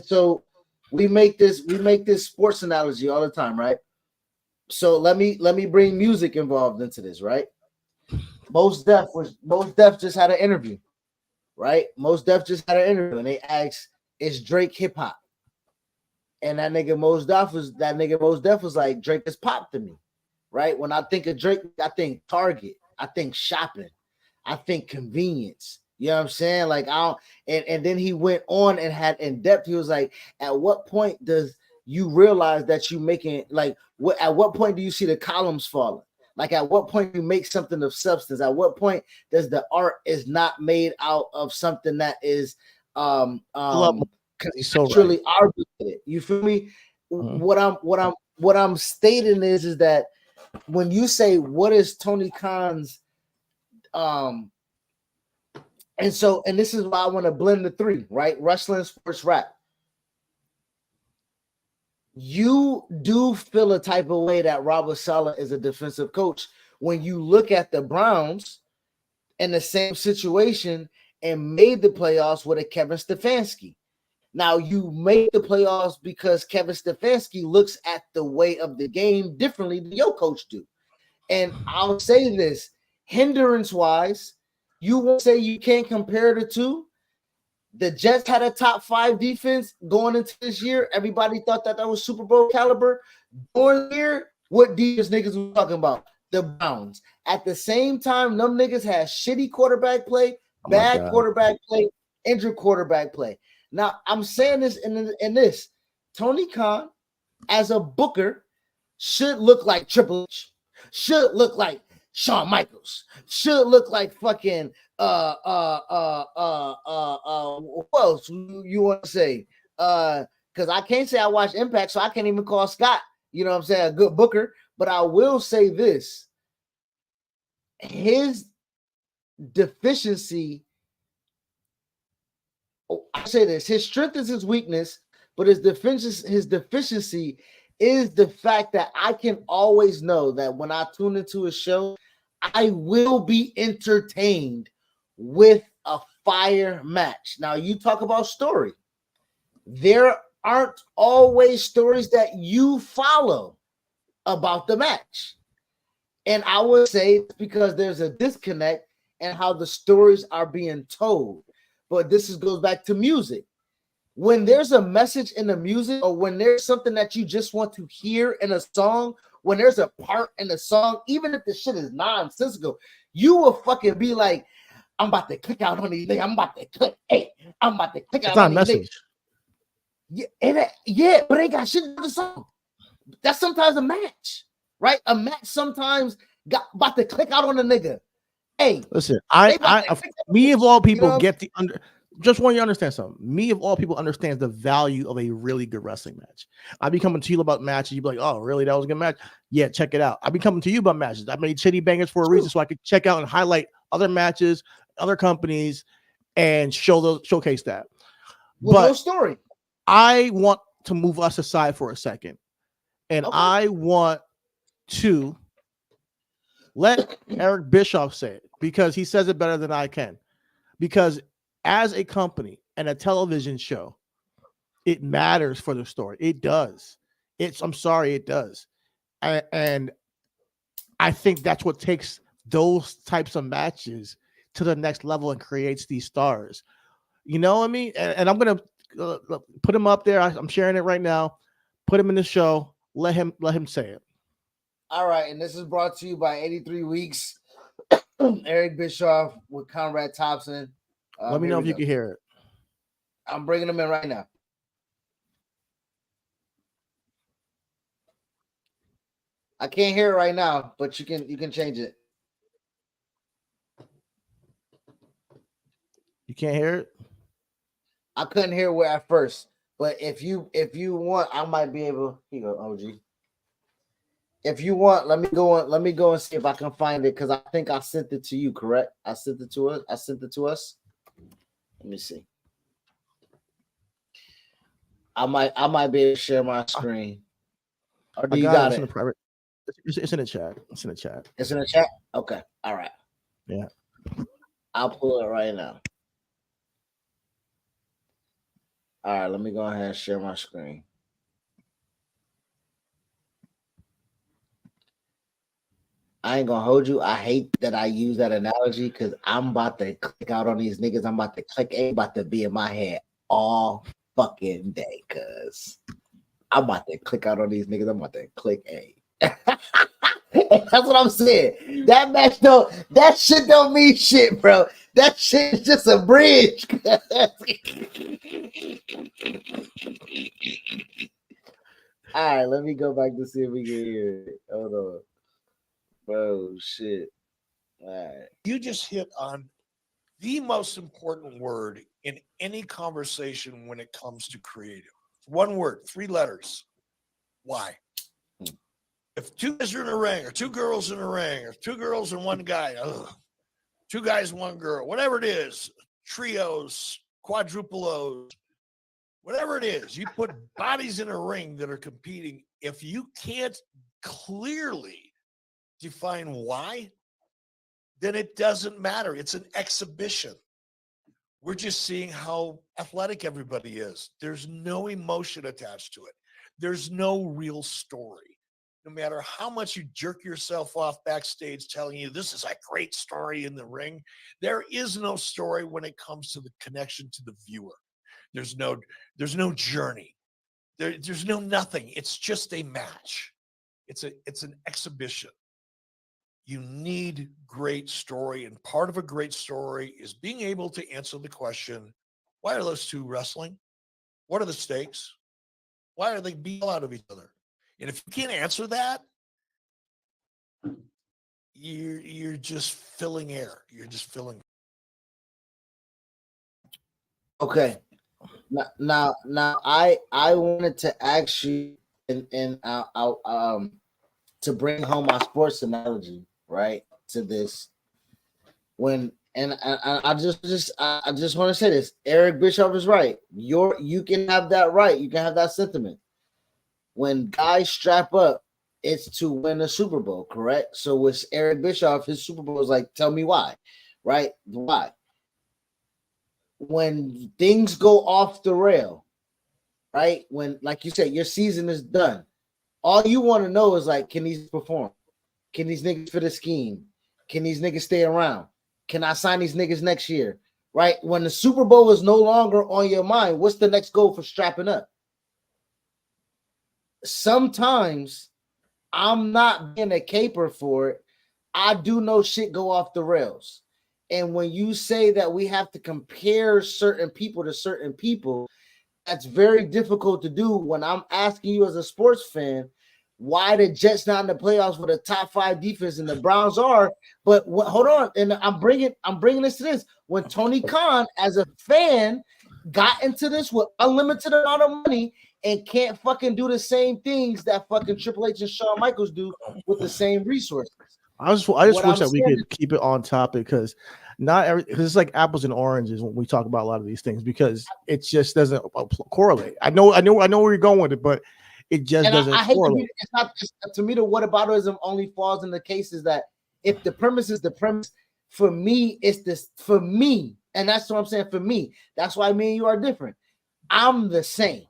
So we make this sports analogy all the time, right? So let me bring music involved into this, right? Most Def just had an interview, right? Most Def just had an interview, and they asked, "Is Drake hip hop?" And that nigga Most Def was like, "Drake is pop to me," right? When I think of Drake, I think Target, I think shopping, I think convenience. You know what I'm saying? Like and then he went on and had in depth. He was like, at what point does you realize that you making at what point do you see the columns falling? Like at what point you make something of substance? At what point does the art is not made out of something that is conceptually arbitrated? You feel me? Mm-hmm. What I'm stating is that when you say what is Tony Khan's and this is why I want to blend the three, right? Wrestling, sports, rap. You do feel a type of way that Robert Saleh is a defensive coach when you look at the Browns in the same situation and made the playoffs with a Kevin Stefanski. Now, you made the playoffs because Kevin Stefanski looks at the way of the game differently than your coach do. And I'll say this, hindrance-wise, you won't say you can't compare the two. The Jets had a top 5 defense going into this year. Everybody thought that was Super Bowl caliber. During the year, what defense niggas was talking about? The Browns. At the same time, them niggas had shitty quarterback play, bad quarterback play, injured quarterback play. Now, I'm saying this in this. Tony Khan, as a booker, should look like Triple H, should look like Shawn Michaels, should look like fucking what else you want to say? Because I can't say I watched Impact, so I can't even call Scott, you know what I'm saying, a good booker. But I will say this: his deficiency. I say this: his strength is his weakness, but his deficiency is the fact that I can always know that when I tune into a show, I will be entertained with a fire match. Now, you talk about story. There aren't always stories that you follow about the match. And I would say it's because there's a disconnect in how the stories are being told. But this goes back to music. When there's a message in the music, or when there's something that you just want to hear in a song, when there's a part in the song, even if the shit is nonsensical, you will fucking be like, I'm about to click out on these niggas. I'm about to click. Hey, I'm about to click out on these niggas. Yeah, but they got shit in the song. That's sometimes a match. right? A match sometimes got about to click out on a nigga. Hey, listen, me of all people get the under. Just want you to understand something. Me of all people understands the value of a really good wrestling match. I be coming to you about matches. You be like, oh, really? That was a good match. Yeah, check it out. I be coming to you about matches. I made Chitty Bangers for a reason, so I could check out and highlight other matches, other companies, and showcase that. With no story. I want to move us aside for a second, and I want to let Eric Bischoff say it because he says it better than I can. Because as a company and a television show, it matters for the story. It does. I'm sorry, it does. And I think that's what takes those types of matches to the next level and creates these stars. You know what I mean? And I'm going to put him up there. I'm sharing it right now. Put him in the show. Let him say it. All right. And this is brought to you by 83 Weeks. Eric Bischoff with Conrad Thompson. Let me know if you can hear it. I'm bringing him in right now. I can't hear it right now, but you can change it. You can't hear it? I couldn't hear it at first, but if you want, I might be able. Here you go, OG. If you want, let me go and see if I can find it because I think I sent it to you. Correct? I sent it to us. Let me see. I might be able to share my screen. Or do you got it? It's in the chat. It's in the chat. It's in the chat? Okay. All right. Yeah. I'll pull it right now. All right. Let me go ahead and share my screen. I ain't gonna hold you. I hate that I use that analogy because I'm about to click out on these niggas. I'm about to click A, about to be in my head all fucking day. Cause I'm about to click out on these niggas. I'm about to click A. That's what I'm saying. That shit don't mean shit, bro. That shit is just a bridge. All right, let me go back to see if we can hear it. Hold on. Bro, shit. All right. You just hit on the most important word in any conversation when it comes to creative. One word, 3 letters. Why? If 2 guys are in a ring, or 2 girls in a ring, or 2 girls and 1 guy, 2 guys, 1 girl, whatever it is, trios, quadruple-O's, whatever it is, you put bodies in a ring that are competing. If you can't clearly define why, then it doesn't matter. It's an exhibition. We're just seeing how athletic everybody is. There's no emotion attached to it. There's no real story. No matter how much you jerk yourself off backstage telling you this is a great story in the ring, there is no story when it comes to the connection to the viewer. There's no journey. There's no nothing. It's just a match. It's an exhibition. You need great story, and part of a great story is being able to answer the question, why are those 2 wrestling? What are the stakes? Why are they beating out of each other? And if you can't answer that, you're just filling air. You're just filling. Okay. Now I wanted to ask you and to bring home my sports analogy, right, to this. I just want to say this. Eric Bischoff is right. You can have that right. You can have that sentiment. When guys strap up, it's to win a Super Bowl, correct? So with Eric Bischoff, his Super Bowl is like, tell me why, right? Why? When things go off the rail, right? When, like you said, your season is done. All you want to know is like, can these perform? Can these niggas fit a scheme? Can these niggas stay around? Can I sign these niggas next year? Right? When the Super Bowl is no longer on your mind, what's the next goal for strapping up? Sometimes I'm not being a caper for it. I do know shit go off the rails. And when you say that we have to compare certain people to certain people, that's very difficult to do when I'm asking you as a sports fan, why the Jets not in the playoffs with a top 5 defense and the Browns are. But hold on, and I'm bringing this to this. When Tony Khan, as a fan, got into this with unlimited amount of money and can't fucking do the same things that fucking Triple H and Shawn Michaels do with the same resources. I just wish that we could keep it on topic, because because it's like apples and oranges when we talk about a lot of these things, because it just doesn't correlate. I know where you're going with it, but it just doesn't correlate. To me, the whataboutism only falls in the cases that if the premise is the premise, for me, it's this for me. And that's what I'm saying. For me, that's why me and you are different. I'm the same,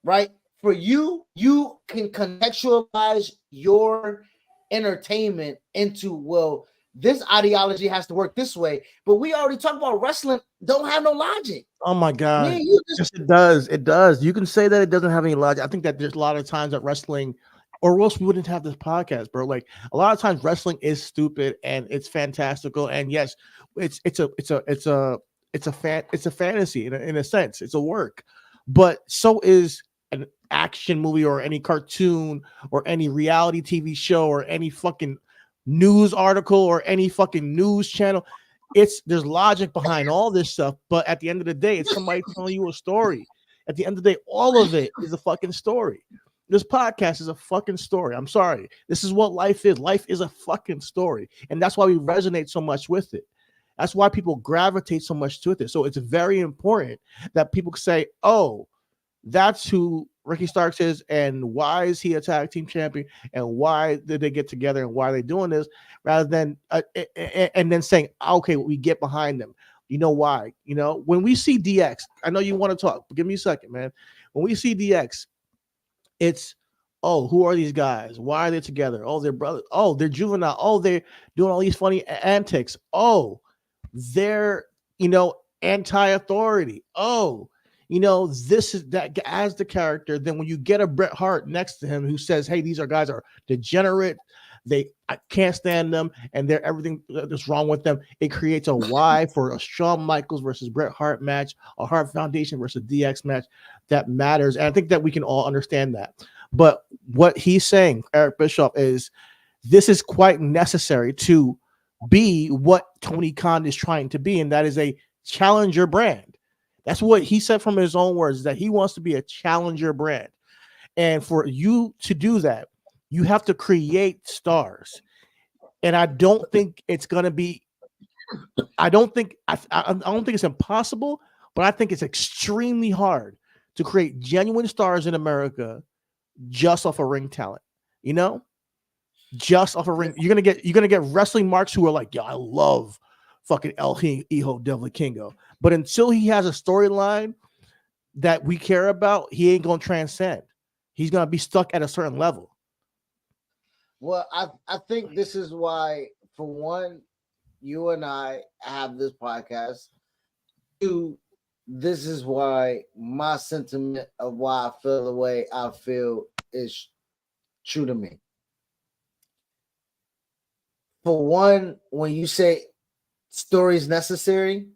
right? For you, you can contextualize your entertainment into, well, this ideology has to work this way, but we already talked about wrestling don't have no logic. Oh my God. Yes, it does. You can say that it doesn't have any logic. I think that there's a lot of times that wrestling, or else we wouldn't have this podcast, bro. Like, a lot of times wrestling is stupid and it's fantastical. And yes, it's a fantasy in a sense. It's a work, but so is an action movie or any cartoon or any reality TV show or any fucking news article or any fucking news channel. There's logic behind all this stuff, but at the end of the day, it's somebody telling you a story. At the end of the day, all of it is a fucking story. This podcast is a fucking story. I'm sorry. This is what life is. Life is a fucking story. And that's why we resonate so much with it. That's why people gravitate so much to it. So it's very important that people say, oh, that's who Ricky Starks is, and why is he a tag team champion, and why did they get together, and why are they doing this, rather than and then saying, okay, we get behind them. You know why? You know, when we see DX, I know you want to talk, but give me a second, man. When we see DX, it's, oh, who are these guys? Why are they together? Oh, they're brothers. Oh, they're juvenile. Oh, they're doing all these funny antics. Oh, they're, anti-authority. Oh, this is that as the character. Then when you get a Bret Hart next to him who says, hey, these guys are degenerate, I can't stand them, and they're everything that's wrong with them, it creates a why for a Shawn Michaels versus Bret Hart match, a Hart Foundation versus DX match that matters. And I think that we can all understand that. But what he's saying, Eric Bischoff, is this is quite necessary to be what Tony Khan is trying to be, and that is a challenger brand. That's what he said from his own words, that he wants to be a challenger brand. And for you to do that, you have to create stars. And I don't think it's going to be, I don't think it's impossible, but I think it's extremely hard to create genuine stars in America just off of ring talent, just off a ring. You're gonna get wrestling marks who are like, yeah, I love fucking El Hijo del Vikingo. But until he has a storyline that we care about, he ain't gonna transcend. He's gonna be stuck at a certain level. Well, I think this is why, for one, you and I have this podcast. Two, this is why my sentiment of why I feel the way I feel is true to me. For one, when you say stories necessary,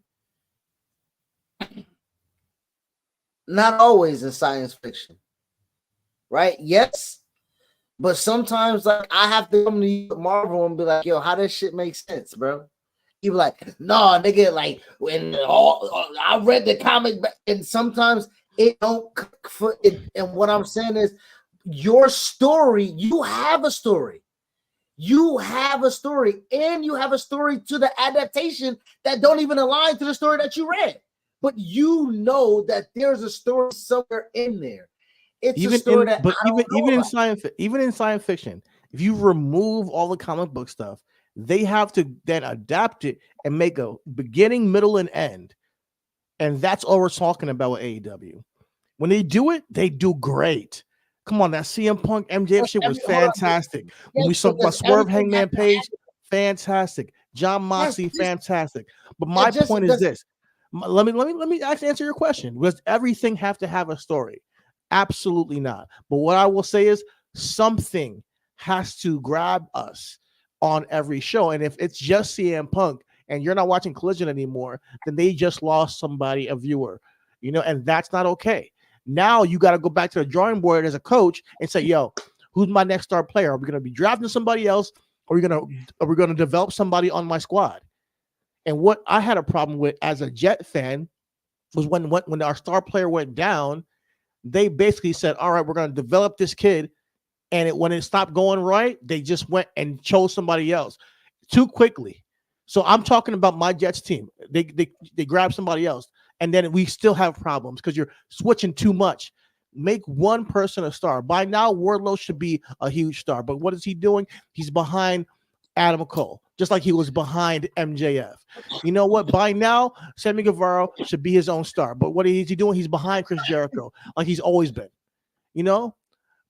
not always in science fiction, right? Yes, but sometimes, like, I have to come to you, Marvel, and be like, yo, how does shit make sense, bro? You be like, no, nigga, like, when I read the comic, and sometimes it don't for it. And what I'm saying is, your story, you have a story. You have a story, and you have a story to the adaptation that don't even align to the story that you read. But you know that there's a story somewhere in there. It's even a story even in science fiction, if you remove all the comic book stuff, they have to then adapt it and make a beginning, middle, and end. And that's all we're talking about with AEW. When they do it, they do great. Come on, that CM Punk MJF shit was fantastic. When we talk about Swerve, Hangman Page, fantastic. John Moxley, fantastic. But my point is this. Let me actually answer your question. Does everything have to have a story? Absolutely not. But what I will say is something has to grab us on every show. And if it's just CM Punk and you're not watching Collision anymore, then they just lost somebody, a viewer, and that's not okay. Now you got to go back to the drawing board as a coach and say, yo, Who's my next star player? Are we going to be drafting somebody else, or are we going to develop somebody on my squad? And what I had a problem with as a Jet fan was when our star player went down, they basically said, all right, we're going to develop this kid. And when it stopped going right, they just went and chose somebody else too quickly. So I'm talking about my Jets team. They grab somebody else, and then we still have problems because you're switching too much. Make one person a star. By now, Wardlow should be a huge star. But what is he doing? He's behind Adam Cole, just like he was behind MJF. You know what? By now, Sammy Guevara should be his own star. But what is he doing? He's behind Chris Jericho, like he's always been. You know?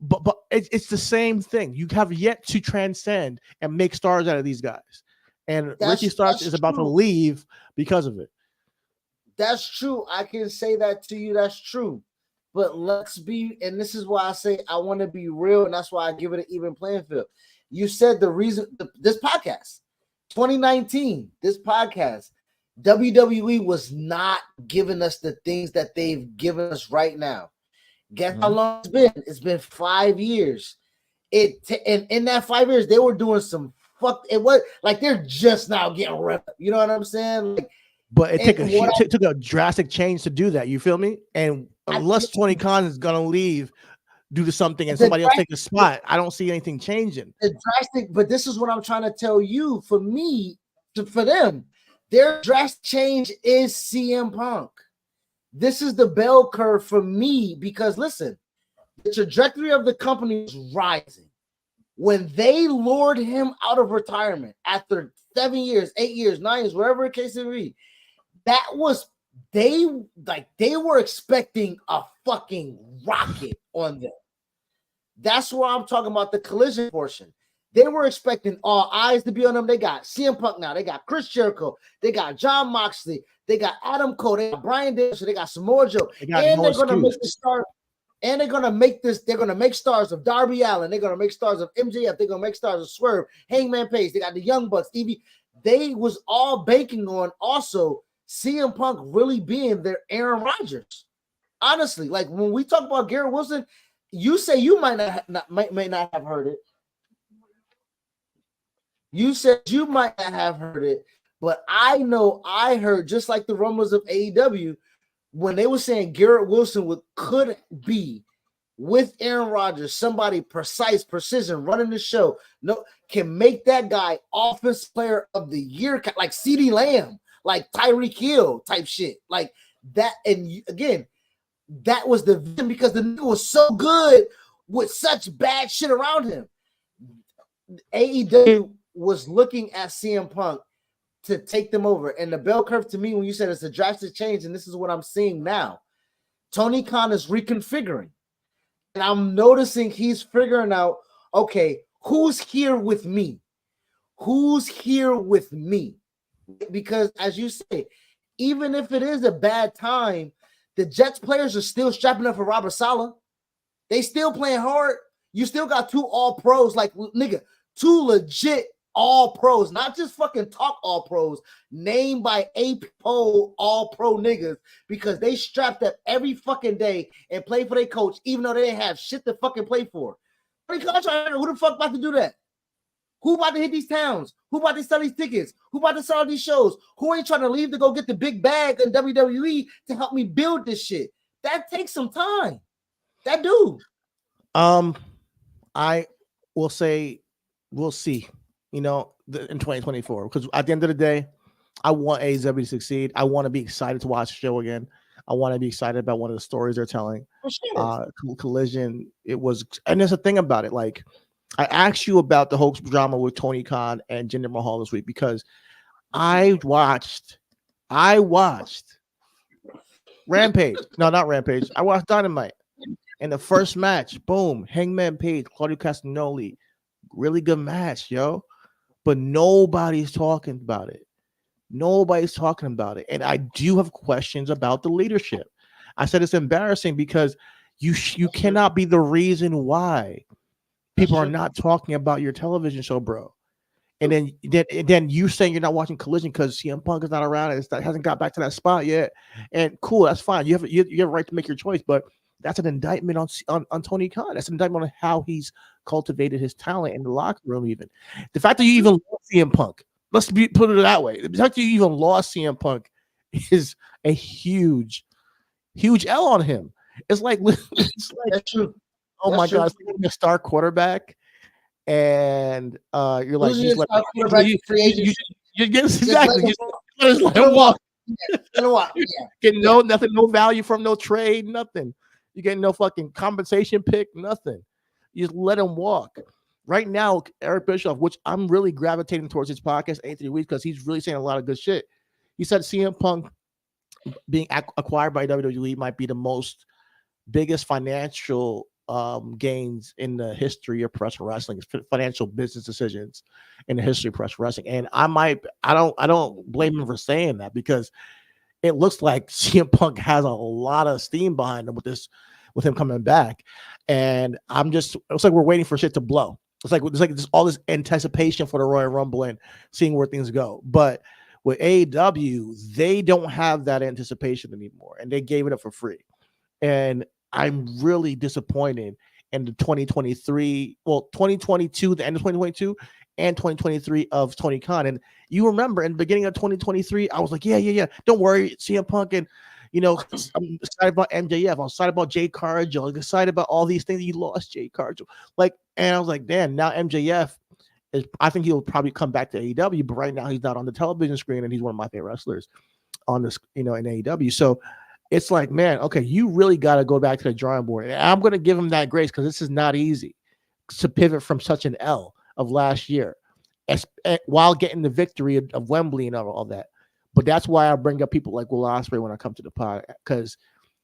But it's the same thing. You have yet to transcend and make stars out of these guys. And Ricky Starks is about to leave because of it. That's true. I can say that to you. That's true. But let's be, and this is why I say I want to be real, and that's why I give it an even playing field. You said the reason, this podcast, 2019, this podcast, WWE was not giving us the things that they've given us right now. Guess how long it's been? It's been 5 years. And in that 5 years, they were doing some it was like they're just now getting revved up. You know what I'm saying? Like, but it took a drastic change to do that. You feel me? And unless Tony Khan is gonna leave due to something and somebody else take the spot, I don't see anything changing. The drastic, but this is what I'm trying to tell you. For me, for them, their drastic change is CM Punk. This is the bell curve for me because listen, the trajectory of the company is rising. When they lured him out of retirement after 7 years, 8 years, 9 years, whatever the case may be, that was they were expecting a fucking rocket on them. That's where I'm talking about the collision portion. They were expecting all eyes to be on them. They got CM Punk now. They got Chris Jericho. They got John Moxley. They got Adam Cole. They got Bryan Danielson. They got Samoa Joe. And they're going to make the start. And they're going to make this. They're going to make stars of Darby Allin. They're going to make stars of MJF. They're going to make stars of Swerve, Hangman Page. They got the Young Bucks. Evie. They was all banking on also CM Punk really being their Aaron Rodgers. Honestly, like when we talk about Garrett Wilson, you say you might not have heard it. You said you might not have heard it, but I know I heard, just like the rumors of AEW, when they were saying Garrett Wilson could be with Aaron Rodgers, somebody precise, precision, running the show, can make that guy offensive player of the year, like CeeDee Lamb, like Tyreek Hill type shit, like that. And again, that was the vision because the nigga was so good with such bad shit around him. AEW was looking at CM Punk to take them over. And the bell curve to me, when you said it's a drastic change, and this is what I'm seeing now, Tony Khan is reconfiguring. And I'm noticing he's figuring out, okay, who's here with me? Who's here with me? Because as you say, even if it is a bad time, the Jets players are still strapping up for Robert Saleh. They still playing hard. You still got 2 all-pros, like, nigga, 2 legit all-pros, not just fucking talk all-pros, named by AP poll all-pro niggas, because they strapped up every fucking day and play for their coach, even though they didn't have shit to fucking play for. Who the fuck about to do that? Who about to hit these towns? Who about to sell these tickets? Who about to sell these shows? Who ain't trying to leave to go get the big bag in WWE to help me build this shit? That takes some time. That do. I will say we'll see, in 2024, because at the end of the day, I want AEW to succeed. I want to be excited to watch the show again. I want to be excited about one of the stories they're telling. For sure. Collision, it was, and there's a thing about it, like, I asked you about the whole drama with Tony Khan and Jinder Mahal this week because I watched Rampage. No, not Rampage. I watched Dynamite. And the first match, boom, Hangman Page, Claudio Castagnoli. Really good match, yo. But nobody's talking about it. Nobody's talking about it. And I do have questions about the leadership. I said it's embarrassing because you cannot be the reason why people are not talking about your television show, bro. And then you saying you're not watching Collision because CM Punk is not around and hasn't got back to that spot yet. And cool, that's fine. You have a right to make your choice, but That's an indictment on Tony Khan. That's an indictment on how he's cultivated his talent in the locker room. Even the fact that you even lost CM Punk, put it that way. The fact that you even lost CM Punk is a huge L on him. It's like that's true. Oh my God, you're a star quarterback, and you're like, you're getting exactly. Just let him walk. Get nothing, no value from no trade, nothing. You get no fucking compensation pick, nothing. You just let him walk. Right now, Eric Bischoff, which I'm really gravitating towards his podcast, 83 Weeks, because he's really saying a lot of good shit. He said CM Punk being acquired by WWE might be the biggest financial gains in the history of professional wrestling, financial business decisions in the history of professional wrestling. And I don't blame him for saying that, because it looks like CM Punk has a lot of steam behind him with him coming back. And it's like we're waiting for shit to blow. It's like just all this anticipation for the Royal Rumble and seeing where things go. But with AEW, they don't have that anticipation anymore, and they gave it up for free. And I'm really disappointed in the 2022, the end of 2022 and 2023 of Tony Khan. And you remember in the beginning of 2023, I was like, yeah. Don't worry, CM Punk, and I'm excited about MJF. I'm excited about Jay Cargill. I'm excited about all these things. He lost Jay Cargill. And I was like, damn, now MJF I think he'll probably come back to AEW, but right now he's not on the television screen, and he's one of my favorite wrestlers on this, in AEW. So it's like, man, okay, you really got to go back to the drawing board. And I'm going to give him that grace, because this is not easy to pivot from such an L of last year while getting the victory of Wembley and all that. But that's why I bring up people like Will Ospreay when I come to the pod, because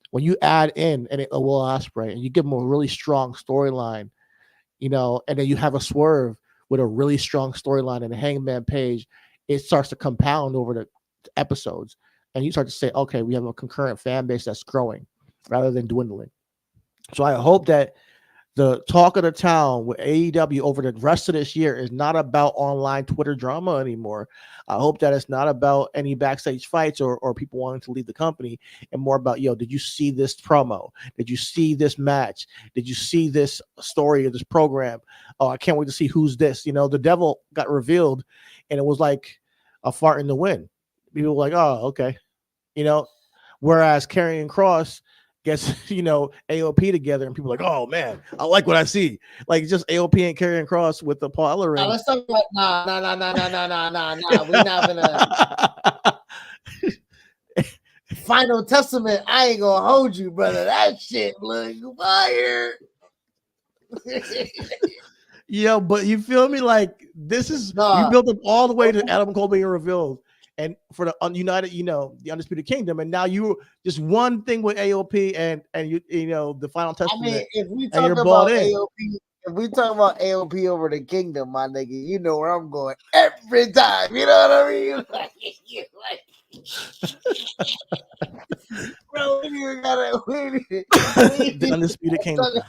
when you add in a Will Ospreay and you give him a really strong storyline, and then you have a Swerve with a really strong storyline and a Hangman Page, it starts to compound over the episodes. And you start to say, okay, we have a concurrent fan base that's growing rather than dwindling. So I hope that the talk of the town with AEW over the rest of this year is not about online Twitter drama anymore. I hope that it's not about any backstage fights or people wanting to leave the company, and more about, did you see this promo? Did you see this match? Did you see this story of this program? Oh, I can't wait to see who's this. The devil got revealed, and it was like a fart in the wind. People were like, oh, okay. Whereas Karrion Kross gets, AOP together, and people are like, oh man, I like what I see. Like, just AOP and Karrion Kross with the Paul Ellering. Let's talk about nah. We're not gonna Final Testament. I ain't gonna hold you, brother. That shit look fire. But you feel me? Like, this is you built up all the way to Adam Cole being revealed, and for the United, the Undisputed Kingdom, and now you just one thing with AOP and the Final Testament. I mean, if we talk about AOP over the Kingdom, my nigga, you know where I'm going every time. You know what I mean? Bro, you gotta the Undisputed Kingdom.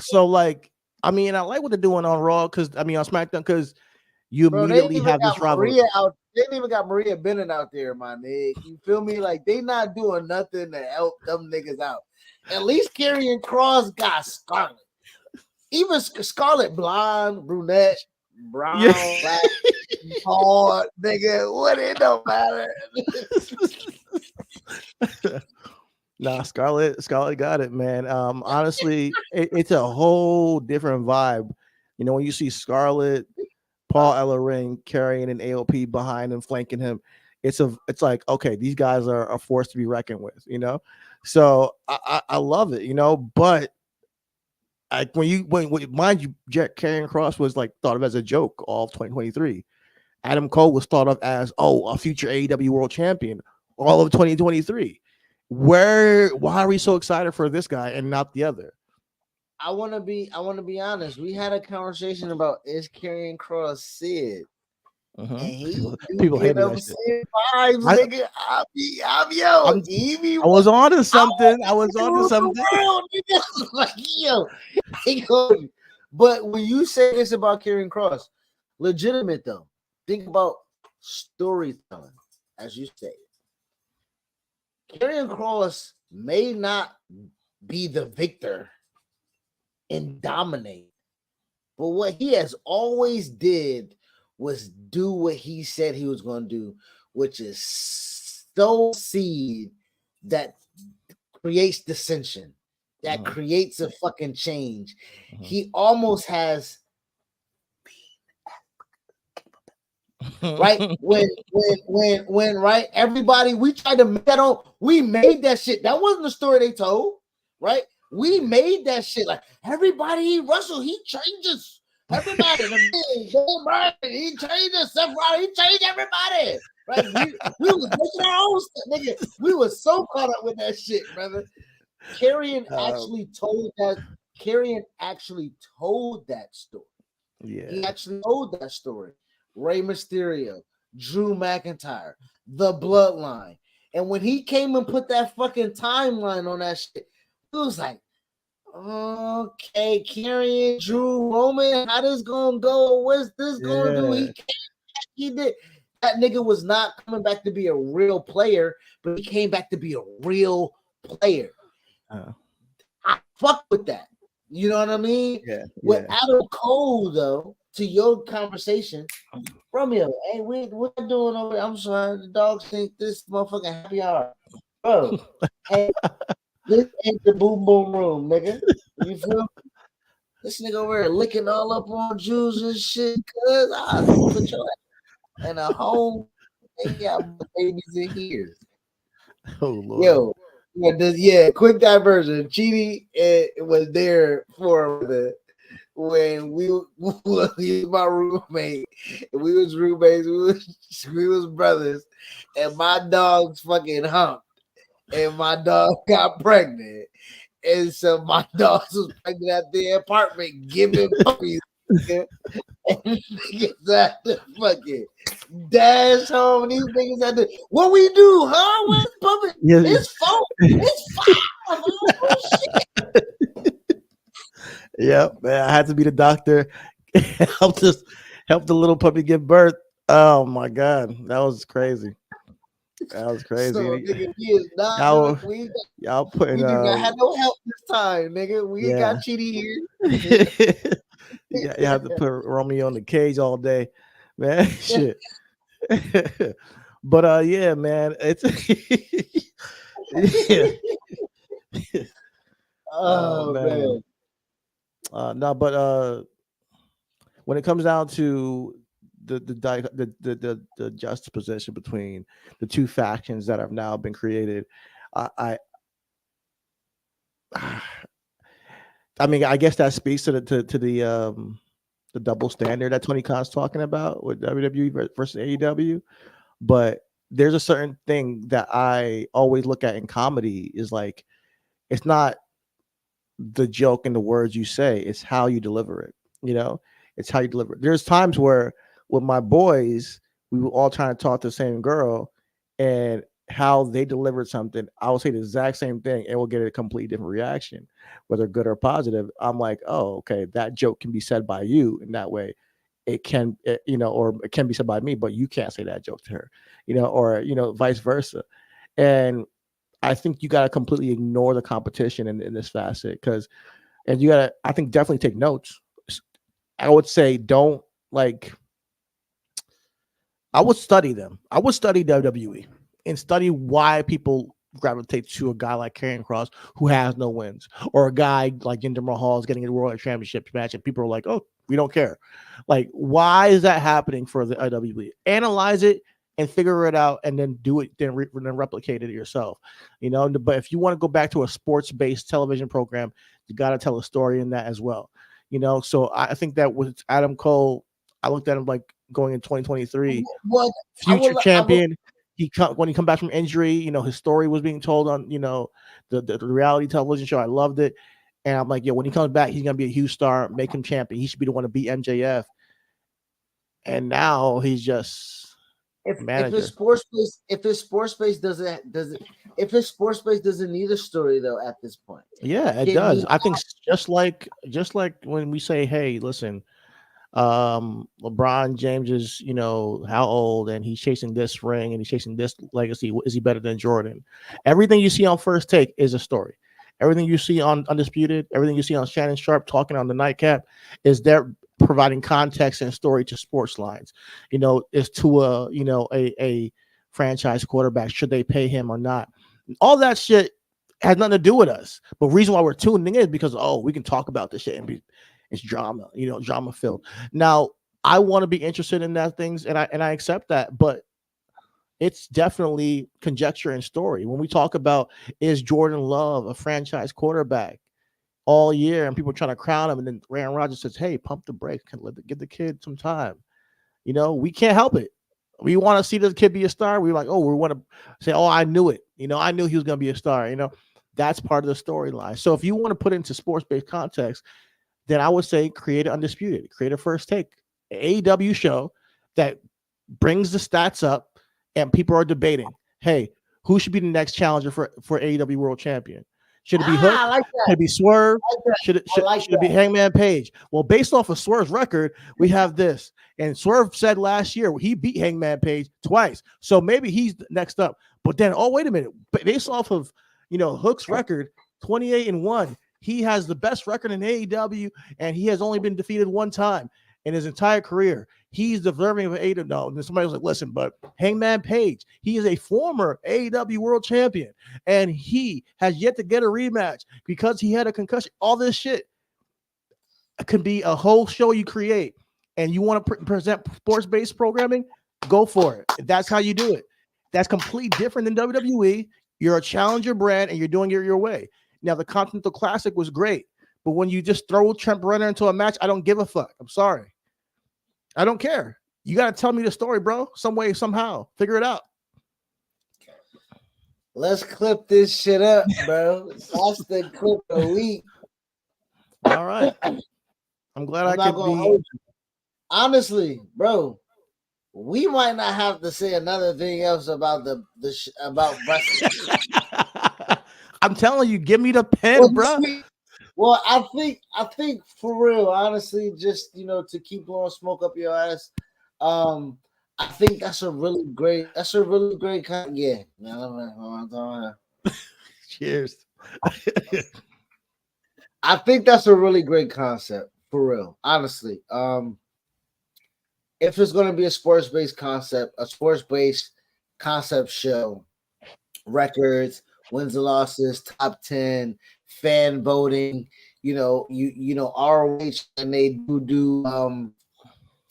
So like, I mean, I like what they're doing on Raw, because on SmackDown, because you immediately have this rivalry. They ain't even got Maria Bennett out there, my nigga. You feel me? Like, they not doing nothing to help them niggas out. At least Karrion Kross got Scarlet. Even Scarlet, blonde, brunette, brown, black, hard, nigga. What, it don't matter. Nah, Scarlet got it, man. Honestly, it's a whole different vibe. When you see Scarlet, Paul Ellering carrying an AOP behind him, flanking him, it's like, okay, these guys are a force to be reckoned with, So I love it, But when mind you, Karrion Kross was like thought of as a joke all of 2023. Adam Cole was thought of as a future AEW World Champion all of 2023. Why are we so excited for this guy and not the other? I want to be honest. We had a conversation about, is Karrion Kross Sid? And people hate that shit. Vibes, nigga. I was on to something. But when you say this about Karrion Kross, legitimate though. Think about storytelling, as you say. Karrion Kross may not be the victor and dominate, but what he has always did was do what he said he was going to do, which is sow seed that creates dissension, that creates a fucking change. He almost has right when right, everybody, we tried to make that on, we made that shit. That wasn't the story they told, right? We made that shit like everybody. Russell, he changes everybody. He changes Seth Rollins, he changed everybody. Right? We was making our own stuff, nigga. We were so caught up with that shit, brother. Karrion actually told that. Karrion actually told that story. Yeah, he actually told that story. Rey Mysterio, Drew McIntyre, the Bloodline, and when he came and put that fucking timeline on that shit, it was like, okay, Karrion, Drew, Roman, how this gonna go? What's this gonna do? He did. That nigga was not coming back to be a real player, but he came back to be a real player. I fuck with that. You know what I mean? Yeah. With Adam Cole, though, to your conversation, Romeo, hey, what you doing over there? I'm sorry, the dogs think this motherfucking happy hour. Bro, hey, this ain't the boom boom room, nigga. You feel me? This nigga over there licking all up on Jews and shit, cuz I'll put your ass in a home. They got babies in here. Oh, Lord. Quick diversion. Chidi was there for when we was my roommate. We was roommates. We was brothers, and my dogs fucking humped, and my dog got pregnant, and so my dogs was pregnant at the apartment giving puppies. And niggas had to fucking dash home. These niggas had to, what we do, huh? Where's puppet? It's four. It's five. Oh, shit. Yep, man. I had to be the doctor. help the little puppy give birth. Oh my god, that was crazy. That was crazy. So, nigga, y'all putting. We do not have no help this time, nigga. We got Chidi here. You have to put Romeo on the cage all day, man. Shit. But yeah, man, it's oh man. No, but when it comes down to the juxtaposition between the two factions that have now been created, I mean, I guess that speaks to the double standard that Tony Khan's talking about with WWE versus AEW. But there's a certain thing that I always look at in comedy is like, it's not the joke and the words you say, it's how you deliver it. You know, it's how you deliver it. There's times where with my boys, we were all trying to talk to the same girl, and how they delivered something, I will say the exact same thing and we'll get a completely different reaction, whether good or positive. I'm like, oh, okay, that joke can be said by you, and that way it can, or it can be said by me, but you can't say that joke to her, or vice versa. And I think you got to completely ignore the competition in this facet, and you got to, I think, definitely take notes. I would say I would study them. I would study WWE and study why people gravitate to a guy like Karrion Kross who has no wins, or a guy like Jinder Mahal is getting a World Championship match and people are like, oh, we don't care. Like, why is that happening for the WWE? Analyze it and figure it out, and then do it, then replicate it yourself. But if you want to go back to a sports-based television program, you got to tell a story in that as well. So I think that with Adam Cole, I looked at him like going in 2023, future champion. When he come back from injury, his story was being told on, the reality television show. I loved it. And I'm like, when he comes back, he's going to be a huge star, make him champion. He should be the one to beat MJF. And now he's just if his sports space doesn't need a story though at this point. Yeah, it does. I think just like when we say, hey, listen, LeBron James is, how old, and he's chasing this ring and he's chasing this legacy. Is he better than Jordan? Everything you see on First Take is a story. Everything you see on Undisputed, everything you see on Shannon Sharp talking on the Nightcap is they're providing context and story to sports lines. Is to a franchise quarterback, should they pay him or not? All that shit has nothing to do with us. But reason why we're tuning in is because we can talk about this shit and it's drama, drama filled. Now, I want to be interested in that things, and I accept that, but it's definitely conjecture and story. When we talk about, is Jordan Love a franchise quarterback all year, and people are trying to crown him, and then Aaron Rodgers says, "Hey, pump the brakes, give the kid some time." We can't help it. We want to see the kid be a star. We like, we want to say, I knew it. I knew he was going to be a star. That's part of the storyline. So if you want to put it into sports-based context, then I would say create an Undisputed, create a First Take, an AEW show that brings the stats up, and people are debating, hey, who should be the next challenger for AEW World Champion? Should it be Hook? Like should it be Swerve? Should it be Hangman Page? Well, based off of Swerve's record, we have this. And Swerve said last year he beat Hangman Page twice. So maybe he's next up. But then, wait a minute. Based off of, Hook's record, 28-1, he has the best record in AEW, and he has only been defeated one time in his entire career. He's deserving of an AEW. No, and somebody was like, listen, but Hangman Page, he is a former AEW world champion, and he has yet to get a rematch because he had a concussion. All this shit could be a whole show you create, and you want to present sports-based programming, go for it. That's how you do it. That's completely different than WWE. You're a challenger brand, and you're doing it your way. Now, the Continental Classic was great, but when you just throw Trent Brenner into a match, I don't give a fuck. I'm sorry. I don't care. You got to tell me the story, bro. Some way, somehow. Figure it out. Let's clip this shit up, bro. That's the clip of the week. All right. I'm glad I could be. Honestly, bro, we might not have to say another thing else about about wrestling. I'm telling you, give me the pen, bro. Well, I think for real, honestly, just to keep blowing smoke up your ass, I think that's a really great yeah. Cheers. I think that's a really great concept for real, honestly. If it's going to be a sports-based concept show, records, wins and losses, top 10, fan voting, ROH, and they do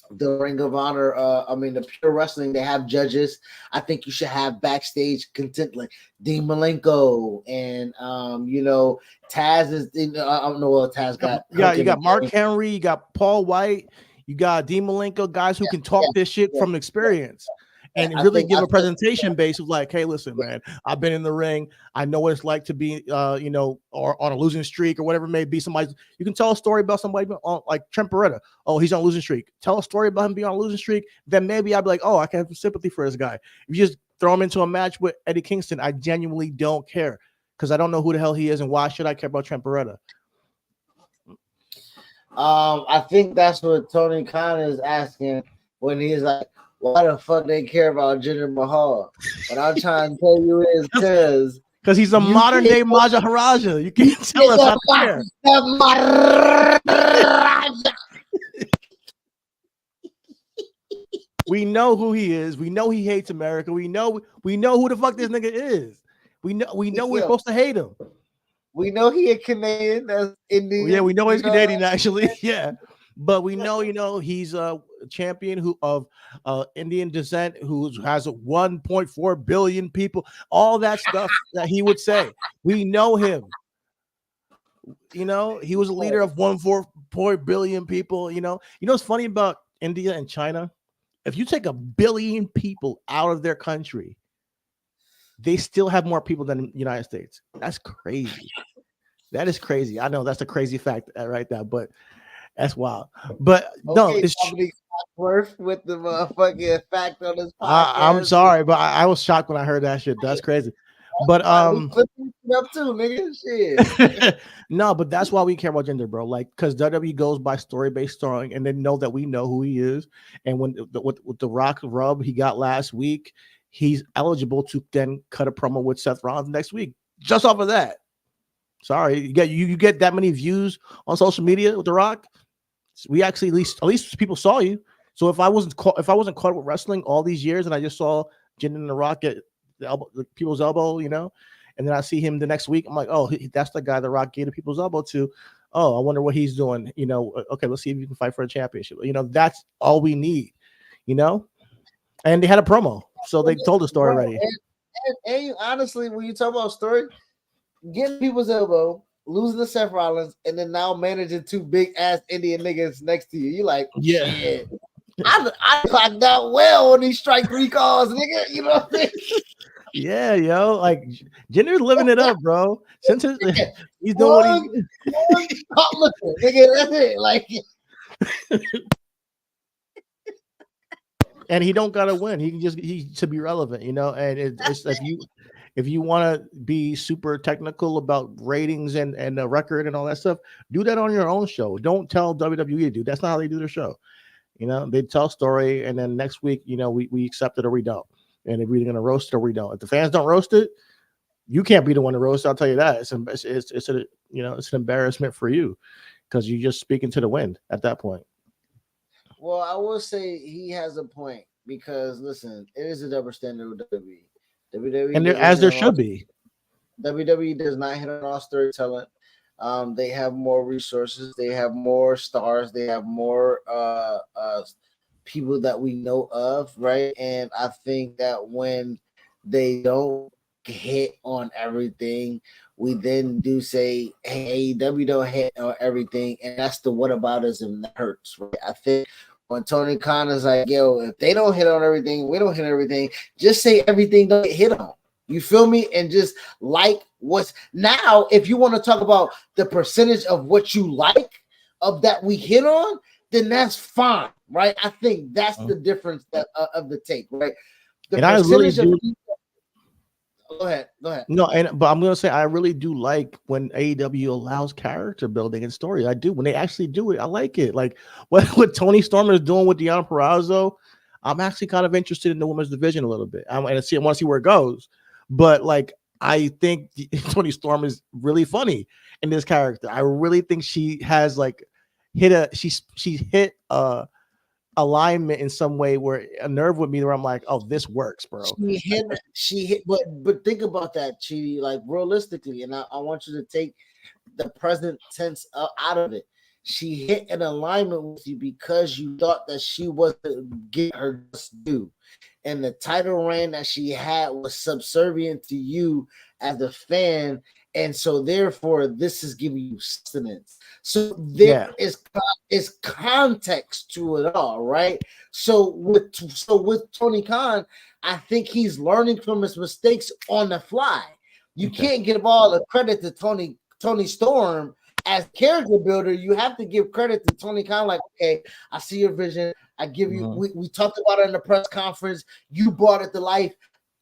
the Ring of Honor, the pure wrestling, they have judges. I think you should have backstage content like Dean Malenko and Taz is I don't know what Taz got. You got Mark Henry, you got Paul White, you got Dean Malenko, guys who can talk this shit from experience. And really give a presentation base of like, hey, listen, man, I've been in the ring. I know what it's like to be, or on a losing streak or whatever it may be. You can tell a story about somebody on like Trent Beretta. Oh, he's on a losing streak. Tell a story about him being on a losing streak. Then maybe I'd be like, I can have some sympathy for this guy. If you just throw him into a match with Eddie Kingston, I genuinely don't care because I don't know who the hell he is and why should I care about Trent Beretta? I think that's what Tony Khan is asking when he's like, why the fuck they care about Jinder Mahal? What I'm trying to tell you is because he's a modern day Maharaja. You can't tell us how to care. We know who he is. We know he hates America. We know who the fuck this nigga is. We know we're supposed to hate him. We know he a Canadian. That's Indian. Yeah, we know he's Canadian actually. Yeah. But we know, he's a champion of Indian descent who has 1.4 billion people, all that stuff that he would say. We know him. He was a leader of 1.4 billion people. What's funny about India and China? If you take 1 billion people out of their country, they still have more people than the United States. That's crazy. That is crazy. I know that's a crazy fact right there, but that's wild. But no, it's worth with the motherfucking fact on this podcast. I'm sorry, but I was shocked when I heard that shit. That's crazy. But we up too, nigga. Shit. no, but that's why we care about gender, bro. Like, because WWE goes by story-based storytelling, and they know that we know who he is. And when with the Rock rub he got last week, he's eligible to then cut a promo with Seth Rollins next week, just off of that. Sorry, you get that many views on social media with the Rock. We actually at least people saw you. So if I wasn't caught up with wrestling all these years, and I just saw Jinder and the Rock get the people's elbow, you know, and then I see him the next week, I'm like, oh, that's the guy the Rock gave the people's elbow to. Oh, I wonder what he's doing. You know, okay, let's see if you can fight for a championship. You know, that's all we need. You know, and they had a promo, so they told the story already. And honestly, when you talk about story, getting people's elbow, losing to Seth Rollins, and then now managing two big ass Indian niggas next to you, you like, yeah. Shit. I clocked out well on these strike 3 calls, nigga. You know what I mean? Yeah, yo, like Jinder's living it up, bro. Since he's doing what he's looking, nigga. That's it. Like, and he don't gotta win. He can just to be relevant, you know. And it's if you want to be super technical about ratings and the record and all that stuff, do that on your own show. Don't tell WWE to do. That's not how they do their show. You know, they tell a story, and then next week, you know, we accept it or we don't. And if we're gonna roast it or we don't. If the fans don't roast it, you can't be the one to roast. I'll tell you that. It's an embarrassment for you because you're just speaking to the wind at that point. Well, I will say he has a point because listen, it is a double standard with WWE. WWE and as there should be. WWE does not hit on all storytelling. They have more resources. They have more stars. They have more people that we know of, right? And I think that when they don't hit on everything, we then do say, hey, AEW don't hit on everything, and that's the whataboutism that hurts, right? I think when Tony Khan is like, yo, if they don't hit on everything, we don't hit on everything, just say everything don't get hit on. You feel me? And just like what's now, if you want to talk about the percentage of what you like of that we hit on, then that's fine, right? I think that's the difference that of the take, right? The and percentage I really do. Go ahead. No, but I'm gonna say I really do like when AEW allows character building and story. I do when they actually do it. I like it. Like what Tony Storm is doing with Deonna Purrazzo. I'm actually kind of interested in the women's division a little bit. I want to see where it goes. But like I think Tony Storm is really funny in this character. I really think she has like she hit alignment in some way where a nerve with me where I'm like, oh, this works, bro. She hit, but think about that, Chidi, like realistically, and I want you to take the present tense out of it. She hit an alignment with you because you thought that she was to get her just due. And the title reign that she had was subservient to you as a fan. And so therefore, this is giving you sustenance. So there is context to it all, right? So with Tony Khan, I think he's learning from his mistakes on the fly. You can't give all the credit to Tony Storm as character builder. You have to give credit to Tony Khan. Like, okay, I see your vision. I give you. We talked about it in the press conference. You brought it to life.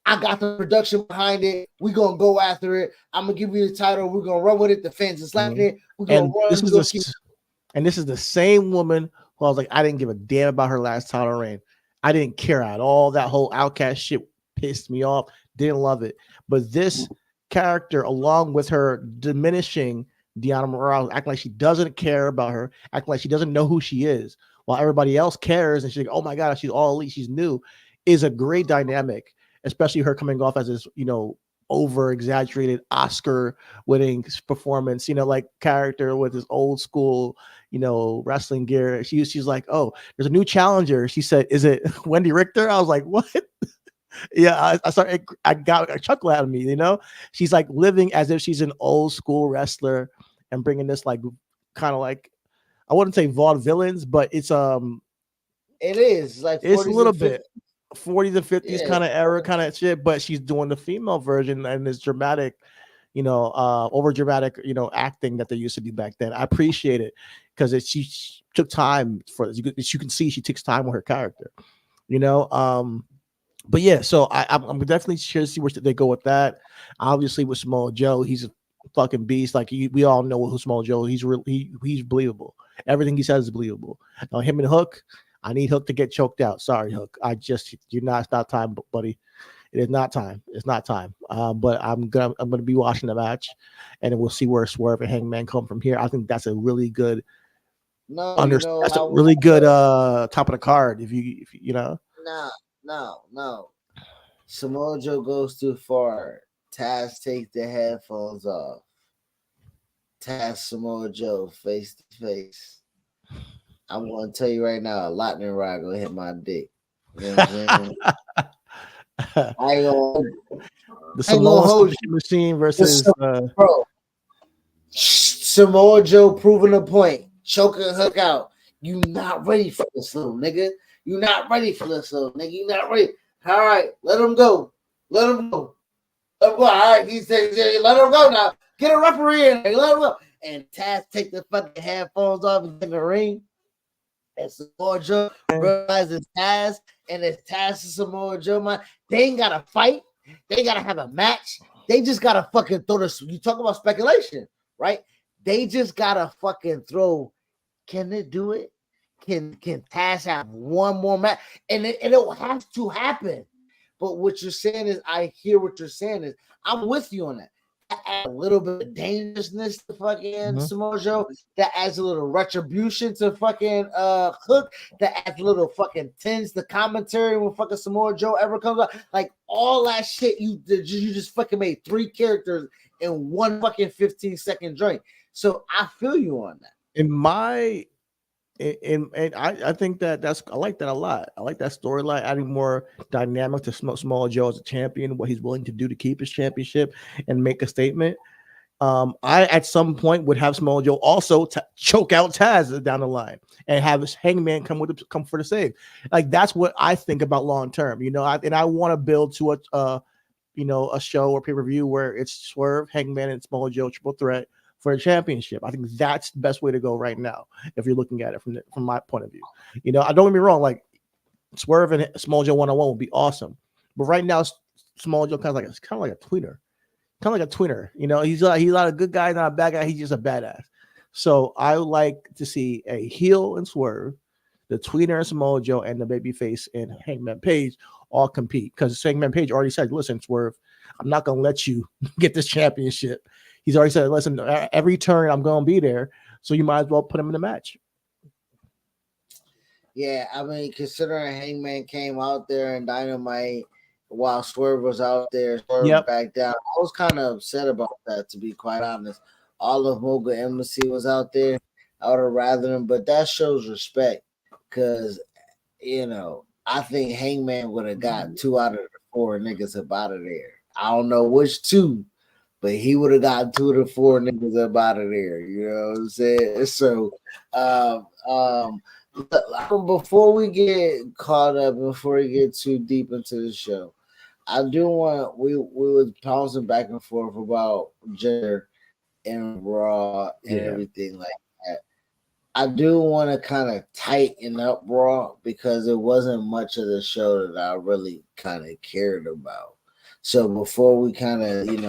I got the production behind it. We're gonna go after it. I'm gonna give you the title. We're gonna run with it. The fans is liking it. We're gonna run. This is the same woman who I was like, I didn't give a damn about her last title reign. I didn't care at all. That whole Outcast shit pissed me off. Didn't love it. But this character, along with her diminishing Deonna Morales, acting like she doesn't care about her, acting like she doesn't know who she is, while everybody else cares, and she's like, oh my God, she's all elite, she's new, is a great dynamic. Especially her coming off as this, over exaggerated Oscar winning performance, like character with this old school, wrestling gear. She's like, oh, there's a new challenger. She said, is it Wendy Richter? I was like, what? Yeah, I got a chuckle out of me, She's like living as if she's an old school wrestler and bringing this like kind of like, I wouldn't say vaudevillains, but it's it is like it's a little bit 40s and 50s kind of era kind of shit, but she's doing the female version and this dramatic, over dramatic, acting that they used to do back then. I appreciate it because she took time for this. You can see she takes time with her character, But yeah, so I'm definitely curious to see where they go with that. Obviously, with Samoa Joe, he's a fucking beast. Like we all know who Samoa Joe. He's believable. Everything he says is believable. Now him and Hook, I need Hook to get choked out. Sorry, Hook. It's not time, buddy. It is not time. It's not time. But I'm gonna be watching the match, and we'll see where Swerve and Hangman come from here. I think that's a really good that's a really good top of the card. If you know. No. Samoa Joe goes too far. Taz takes the headphones off. Taz Samoa Joe face to face. I'm gonna tell you right now, a lightning rod gonna hit my dick. You know what I'm saying? I ain't gonna, the Samoa machine versus bro. Samoa Joe proving a point, choking Hook out. You not ready for this little nigga. You not ready for this little nigga. You not ready. All right, let him go. Let him go. Let him go. All right, he said, let him go now. Get a referee in there. Let him go. And Taz take the fucking headphones off and in the ring. And Samoa Joe realizes Taz, and it's Taz and Samoa Joe, man. They ain't got to fight. They ain't got to have a match. They just got to fucking throw this. You talk about speculation, right? They just got to fucking throw. Can they do it? Can Taz have one more match? And it'll have to happen. But what you're saying is, I hear what you're saying is, I'm with you on that. That adds a little bit of dangerousness to fucking Samoa Joe. That adds a little retribution to fucking Hook. That adds a little fucking tinge to commentary when fucking Samoa Joe ever comes out. Like all that shit, you just fucking made 3 characters in one fucking 15-second joint. So I feel you on that. And I think that's I like that a lot. I like that storyline, adding more dynamic to Samoa Joe as a champion, what he's willing to do to keep his championship and make a statement. I at some point would have Samoa Joe also choke out Taz down the line and have his Hangman come for the save. Like that's what I think about long term. You know, I want to build to a show or pay-per-view where it's Swerve, Hangman, and Samoa Joe triple threat for a championship. I think that's the best way to go right now, if you're looking at it from my point of view. You know, I don't get me wrong, like Swerve and Samoa Joe 1-on-1 would be awesome. But right now, Samoa Joe kind of like a tweener. Kind of like a tweener. You know, he's not a good guy, not a bad guy, he's just a badass. So I would like to see a heel and Swerve, the tweener and Samoa Joe, and the babyface and Hangman Page all compete. Because Hangman Page already said, listen, Swerve, I'm not gonna let you get this championship. He's already said, listen, every turn I'm going to be there, so you might as well put him in the match. Yeah, I mean, considering Hangman came out there and Dynamite while Swerve was out there, Swerve back down, I was kind of upset about that, to be quite honest. All of Mogul Embassy was out there. I would have rather him, but that shows respect because, you know, I think Hangman would have got 2 out of the 4 niggas up out of there. I don't know which 2. But he would have gotten 2 to 4 niggas up out of there. You know what I'm saying? So, before we get caught up, before we get too deep into the show, I do want we was bouncing back and forth about gender and Raw and everything like that. I do want to kind of tighten up Raw because it wasn't much of the show that I really kind of cared about. So before we kind of, in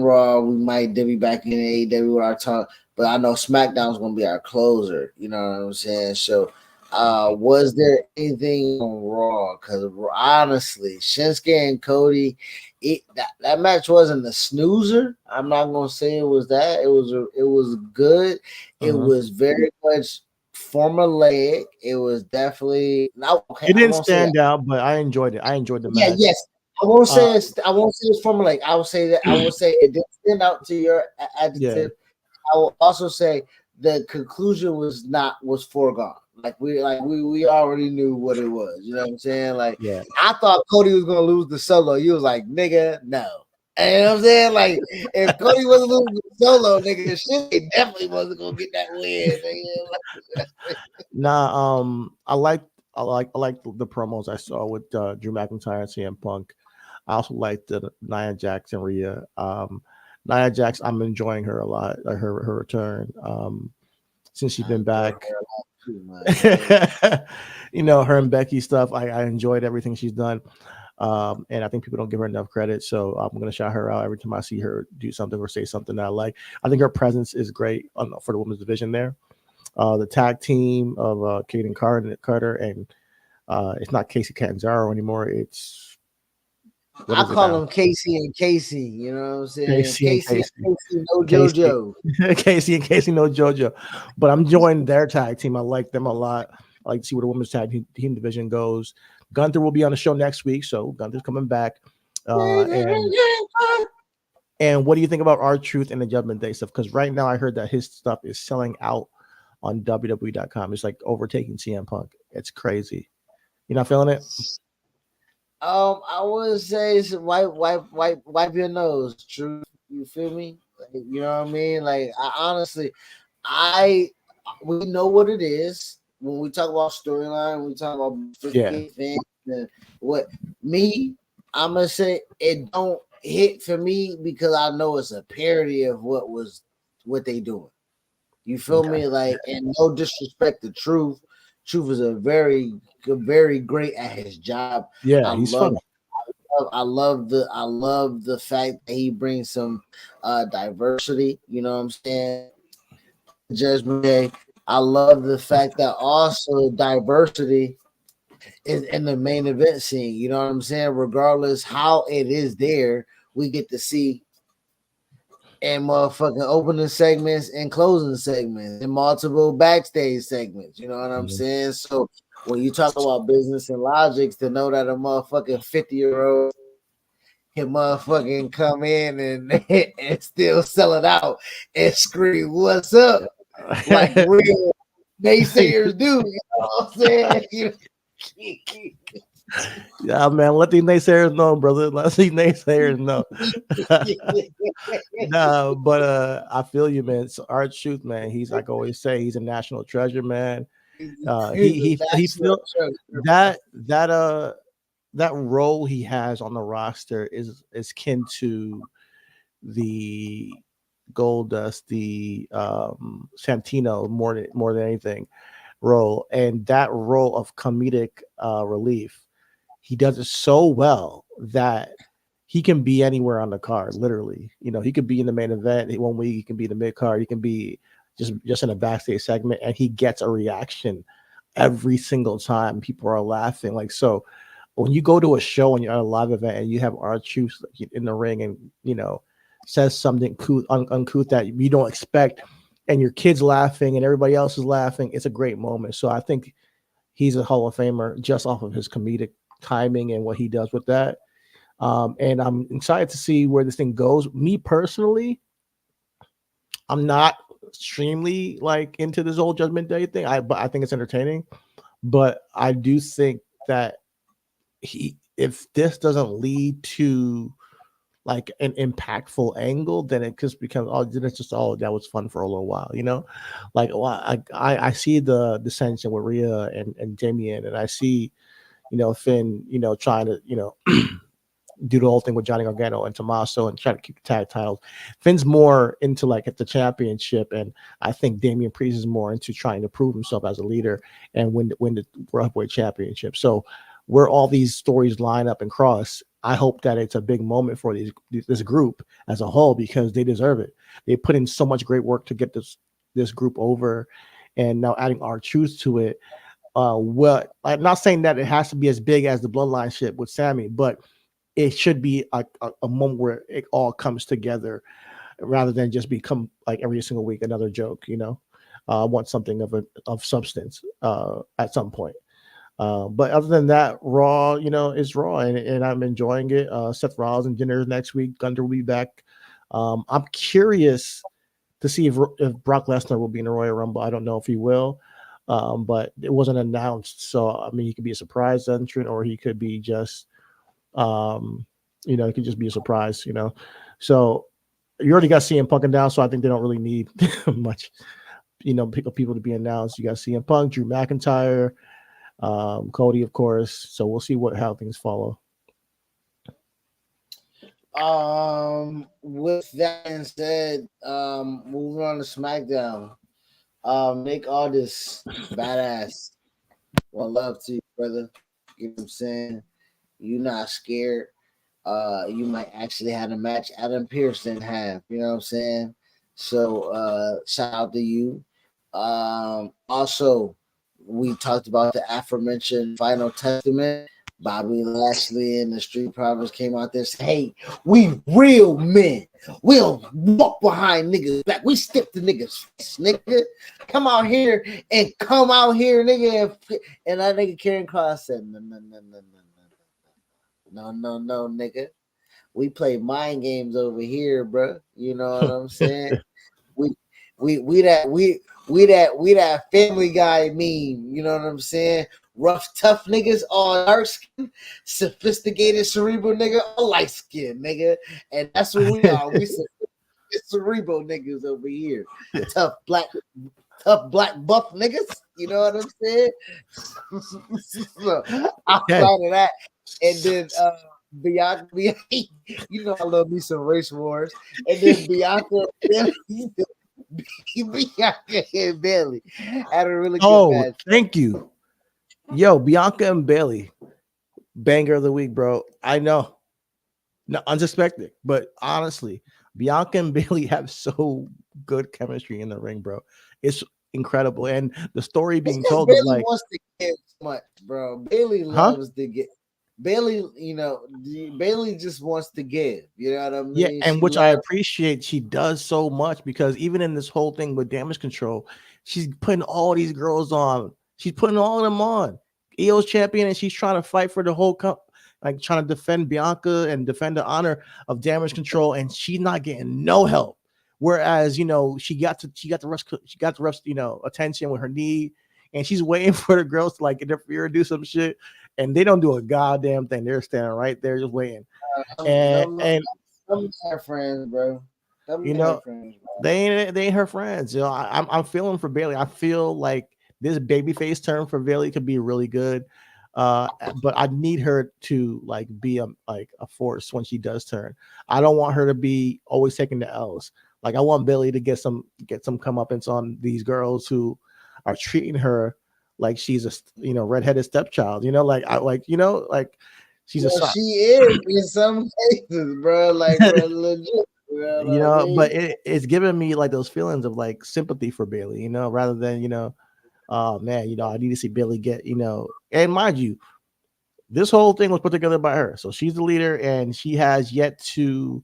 Raw, we might be back in AEW with our talk, but I know SmackDown's going to be our closer. You know what I'm saying? So, was there anything on Raw? Because honestly, Shinsuke and Cody, that match wasn't a snoozer. I'm not going to say it was that. It was good. It was very much formulaic. It was definitely not. Okay, it didn't stand out, but I enjoyed it. I enjoyed the match. Yes. I won't say it's formulaic. I will say that I will say it didn't stand out to your adjective. I will also say the conclusion was foregone. Like we already knew what it was. You know what I'm saying? Like I thought Cody was gonna lose the solo. You was like, nigga, no. And you know what I'm saying? Like if Cody wasn't losing the solo, nigga, shit definitely wasn't gonna get that win. I like the promos I saw with Drew McIntyre and CM Punk. I also like the Nia Jax and Rhea. Nia Jax, I'm enjoying her a lot, her return since she's been back. You know, her and Becky stuff. I enjoyed everything she's done. And I think people don't give her enough credit. So I'm going to shout her out every time I see her do something or say something that I like. I think her presence is great for the women's division there. The tag team of Kaden Carter and it's not Casey Catanzaro anymore. It's I call him Casey and Casey. You know what I'm saying? Casey and Casey no JoJo. Casey and Casey no JoJo. But I'm joining their tag team. I like them a lot. I like to see where the women's tag team division goes. Gunther will be on the show next week, so Gunther's coming back. And what do you think about R-Truth and the Judgment Day stuff? Because right now I heard that his stuff is selling out on WWE.com. It's like overtaking CM Punk. It's crazy. You're not feeling it? I would say it's wipe your nose. Truth, you feel me? Like, you know what I mean? Like, we know what it is when we talk about storyline. We talk about 50 fans. And I'm gonna say it don't hit for me because I know it's a parody of what they doing. You feel me? Like, and no disrespect to Truth. Truth is a very great at his job. Yeah, he's fun. I love the fact that he brings some diversity. You know what I'm saying? Judgment Day. I love the fact that also diversity is in the main event scene. You know what I'm saying? Regardless how it is there, we get to see and motherfucking opening segments and closing segments and multiple backstage segments. You know what I'm saying? So when you talk about business and logics, to know that a motherfucking 50-year-old can motherfucking come in and still sell it out and scream, "What's up?" like real naysayers do. You know what I'm saying? Yeah, man. Let these naysayers know, brother. Let these naysayers know. No, but I feel you, man. So R-Truth, man. He's like I always say, he's a national treasure, man. He feel that role he has on the roster is kin to the Goldust, the Santino more than anything role, and that role of comedic relief. He does it so well that he can be anywhere on the card, literally. You know, he could be in the main event 1 week, he can be in the mid card, he can be just in a backstage segment, and he gets a reaction every single time. People are laughing. Like, so when you go to a show and you're at a live event and you have R-Truth in the ring and, you know, says something uncouth that you don't expect, and your kid's laughing and everybody else is laughing, it's a great moment. So I think he's a Hall of Famer just off of his comedic timing and what he does with that. And I'm excited to see where this thing goes. Me personally, I'm not extremely like into this whole Judgment Day thing. But I think it's entertaining. But I do think that if this doesn't lead to like an impactful angle, then it just becomes that was fun for a little while, you know. Like, well, I see the dissension with Rhea and Damian, and I see, you know, Finn, you know, trying to, you know, do the whole thing with Johnny Gargano and Tommaso and try to keep the tag titles. Finn's more into like at the championship, and I think Damian Priest is more into trying to prove himself as a leader and win the World Heavyweight Championship. So where all these stories line up and cross, I hope that it's a big moment for this group as a whole, because they deserve it. They put in so much great work to get this group over, and now adding R-Truth to it. Well, I'm not saying that it has to be as big as the Bloodline shit with Sammy, but it should be a moment where it all comes together rather than just become like every single week another joke. You know, I want something of substance at some point. But other than that, Raw, you know, is Raw, and I'm enjoying it. Seth Rollins and Jinder next week. Gunther will be back. I'm curious to see if Brock Lesnar will be in the Royal Rumble. I don't know if he will, but it wasn't announced. So, I mean, he could be a surprise entrant, or he could be just, you know, it could just be a surprise, you know. So you already got CM Punk down, so I think they don't really need much, you know, people to be announced. You got CM Punk, Drew McIntyre, Cody, of course. So we'll see how things follow. With that being said, moving on to SmackDown. Nick Aldis, badass. Well, love to you, brother. You know what I'm saying? You not scared. You might actually have a match Adam Pearce didn't have. You know what I'm saying? So shout out to you. Also, we talked about the aforementioned Final Testament. Bobby Lashley and the Street Profits came out there saying, "Hey, we real men. We'll walk behind niggas back. We step the niggas face, nigga. Come out here and come out here, nigga." And that nigga Karen Cross said, "No, no, no, no, no, no, no, no, nigga. We play mind games over here, bro. You know what I'm saying? we we that Family Guy meme. You know what I'm saying? Rough, tough niggas, all dark skin, sophisticated, cerebral nigga, all light skin, nigga, and that's what we are. We cerebral niggas over here, tough black buff niggas. You know what I'm saying? So outside of that, and then Bianca, you know I love me some race wars, and then Bianca and Bailey had a really good match. Thank you. Yo, Bianca and Bailey, banger of the week, bro. I know, no, unsuspected, but honestly, Bianca and Bailey have so good chemistry in the ring, bro. It's incredible, and the story being told Bailey is like wants to give much, bro. Bailey loves to get. Bailey, Bailey just wants to give. You know what I mean? Yeah, and which I appreciate. She does so much because even in this whole thing with Damage Control, she's putting all these girls on. She's putting all of them on. EO's champion, and she's trying to fight for the whole like trying to defend Bianca and defend the honor of Damage Control, and she's not getting no help. Whereas she got the rest attention with her knee, and she's waiting for the girls to like interfere and do some shit, and they don't do a goddamn thing. They're standing right there just waiting. And some her friends, bro. They ain't her friends. I'm feeling for Bailey. I feel like this babyface turn for Bailey could be really good. But I need her to like be a force when she does turn. I don't want her to be always taking the L's. Like I want Bailey to get some comeuppance on these girls who are treating her like she's a redheaded stepchild. She's she is in some cases, bro. Like bro, legit. But it's giving me like those feelings of like sympathy for Bailey, rather than oh man, I need to see Bailey get, and mind you, this whole thing was put together by her. So she's the leader and she has yet to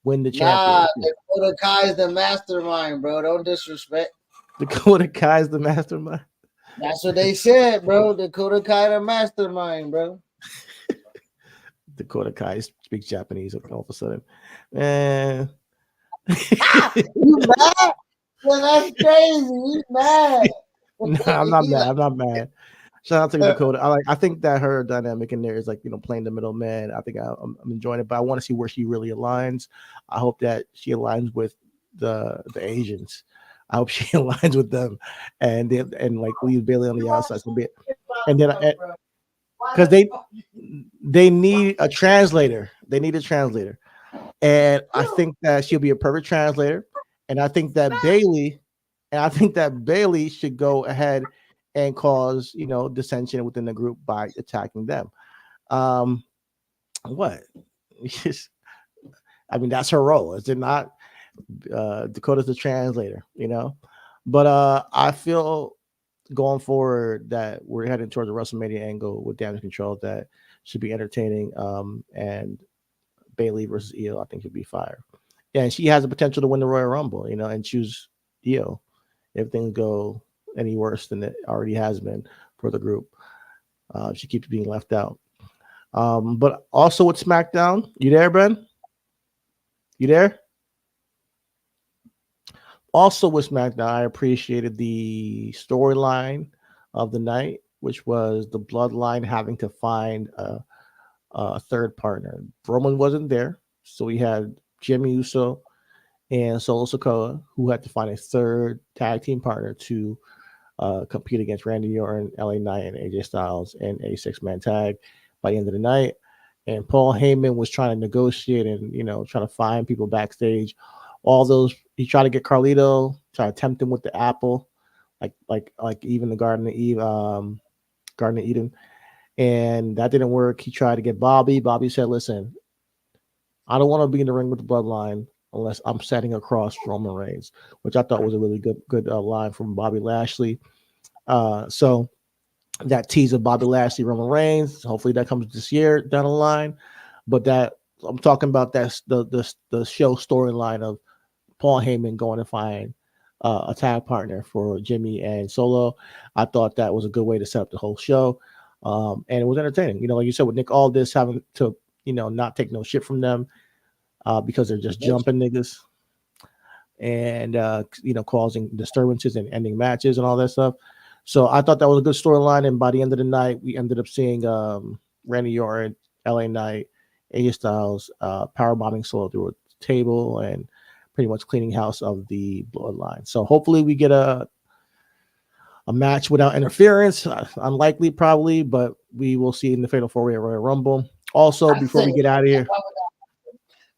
win the championship. Dakota Kai is the mastermind, bro. Don't disrespect. Dakota Kai is the mastermind. That's what they said, bro. Dakota Kai the mastermind, bro. Dakota Kai speaks Japanese all of a sudden. Man. You mad? Well, that's crazy. You mad? No, I'm not mad. Shout out to Dakota. I think that her dynamic in there is like playing the middleman. I think I'm enjoying it, but I want to see where she really aligns. I hope that she aligns with the Asians. I hope she aligns with them, and like leave Bailey on the outside a bit. And then because they need a translator. They need a translator, and I think that she'll be a perfect translator. And I think that Bailey should go ahead and cause dissension within the group by attacking them. What? I mean, that's her role, is it not? Dakota's the translator, But I feel going forward that we're heading towards a WrestleMania angle with Damage Control that should be entertaining. And Bailey versus Io, I think, should be fire. Yeah, and she has the potential to win the Royal Rumble, and choose Io if things go any worse than it already has been for the group. She keeps being left out. But also with SmackDown, you there, Ben? You there? Also with SmackDown, I appreciated the storyline of the night, which was the Bloodline having to find a third partner. Roman wasn't there, so we had Jimmy Uso and Solo Sikoa, who had to find a third tag team partner to compete against Randy Orton, LA Knight, and AJ Styles in a 6-man tag by the end of the night. And Paul Heyman was trying to negotiate and trying to find people backstage. All those, he tried to get Carlito, try to tempt him with the apple, like even the Garden of Eve, Garden of Eden, and that didn't work. He tried to get Bobby. Bobby said, "Listen, I don't want to be in the ring with the Bloodline unless I'm setting across Roman Reigns," which I thought was a really good line from Bobby Lashley. So that tease of Bobby Lashley, Roman Reigns. Hopefully that comes this year down the line. But that I'm talking about that's the show storyline of Paul Heyman going to find a tag partner for Jimmy and Solo. I thought that was a good way to set up the whole show. And it was entertaining. Like you said, with Nick Aldis having to, not take no shit from them because they're just jumping niggas and, causing disturbances and ending matches and all that stuff. So I thought that was a good storyline. And by the end of the night, we ended up seeing Randy Orton, LA Knight, AJ Styles powerbombing Solo through a table and pretty much cleaning house of the Bloodline. So hopefully we get a match without interference. Unlikely, probably, but we will see in the Fatal 4-Way at Royal Rumble. Also, before we get out of here,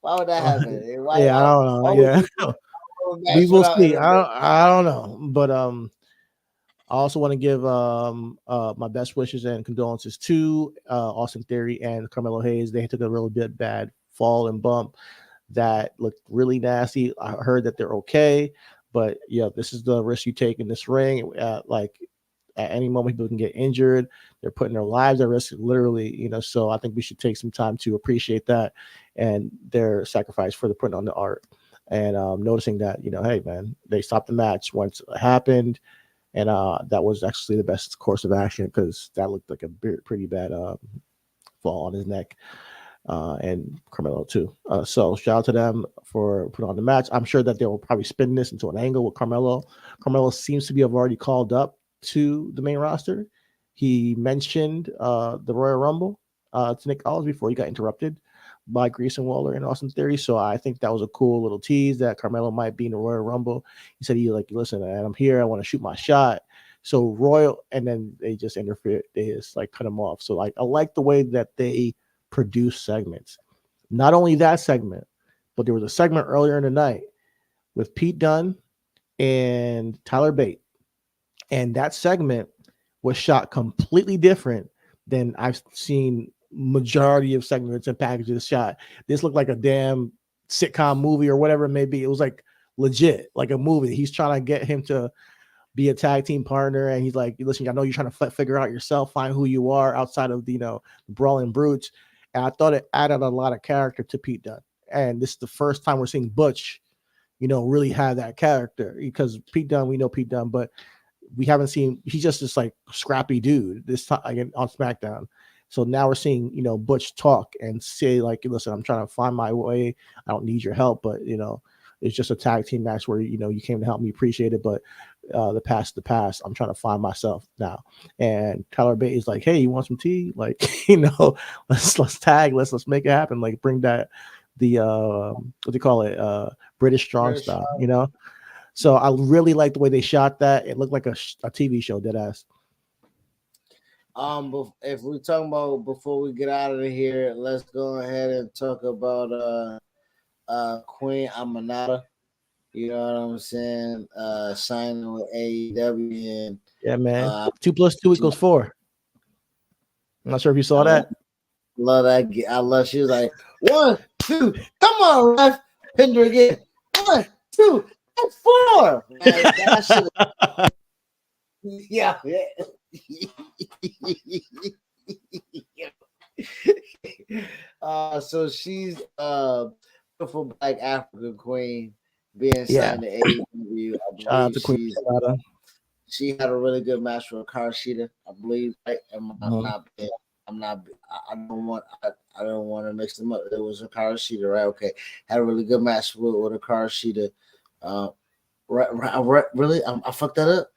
why would that happen? Yeah, I don't know. Yeah, we will see. I don't know, but I also want to give my best wishes and condolences to Austin Theory and Carmelo Hayes. They took a really bad fall and bump that looked really nasty. I heard that they're okay, but yeah, this is the risk you take in this ring. Like at any moment, people can get injured. They're putting their lives at risk, literally. So I think we should take some time to appreciate that and their sacrifice for the putting on the art and noticing that hey man, they stopped the match once it happened. And that was actually the best course of action because that looked like a pretty bad fall on his neck and Carmelo too. So shout out to them for putting on the match. I'm sure that they will probably spin this into an angle with Carmelo. Carmelo seems to have already called up to the main roster. He mentioned the Royal Rumble to Nick Aldis before he got interrupted by Grayson Waller and Austin Theory. So I think that was a cool little tease that Carmelo might be in the Royal Rumble. He said, listen, man, I'm here. I want to shoot my shot. So Royal, and then they just interfered. They just cut him off. So I like the way that they produce segments. Not only that segment, but there was a segment earlier in the night with Pete Dunne and Tyler Bate. And that segment was shot completely different than I've seen majority of segments and packages shot. This looked like a damn sitcom movie or whatever it may be. It was like legit, like a movie. He's trying to get him to be a tag team partner, and he's like, listen, I know you're trying to figure out yourself, find who you are outside of the brawling brutes. And I thought it added a lot of character to Pete Dunne. And this is the first time we're seeing Butch, really have that character, because Pete Dunne, we know Pete Dunne, but we haven't seen, he's just this like scrappy dude this time again on SmackDown. So now we're seeing, Butch talk and say like, listen, I'm trying to find my way. I don't need your help, but it's just a tag team match where, you came to help me, appreciate it. But the past, I'm trying to find myself now. And Tyler Bate is like, hey, you want some tea? Like, let's tag, let's make it happen. Like bring that, what do you call it? British strong style, So I really like the way they shot that. It looked like a TV show, dead ass. If we're talking about before we get out of here, let's go ahead and talk about Queen Aminata. You know what I'm saying? Signing with AEW and yeah, man. 2 + 2 = 4. I'm not sure if you saw that. Love that. I love. She was like 1, 2, come on, ref. Pinder again. 1, 2, and 4. Like, that shit. Yeah. So she's beautiful black African queen being signed to AEW. Shout out to Queen. She had a really good match with Karshita, I believe. Right? I don't want to mix them up. It was a Karshita, right? Okay, had a really good match with a Karshita. Really, I fucked that up.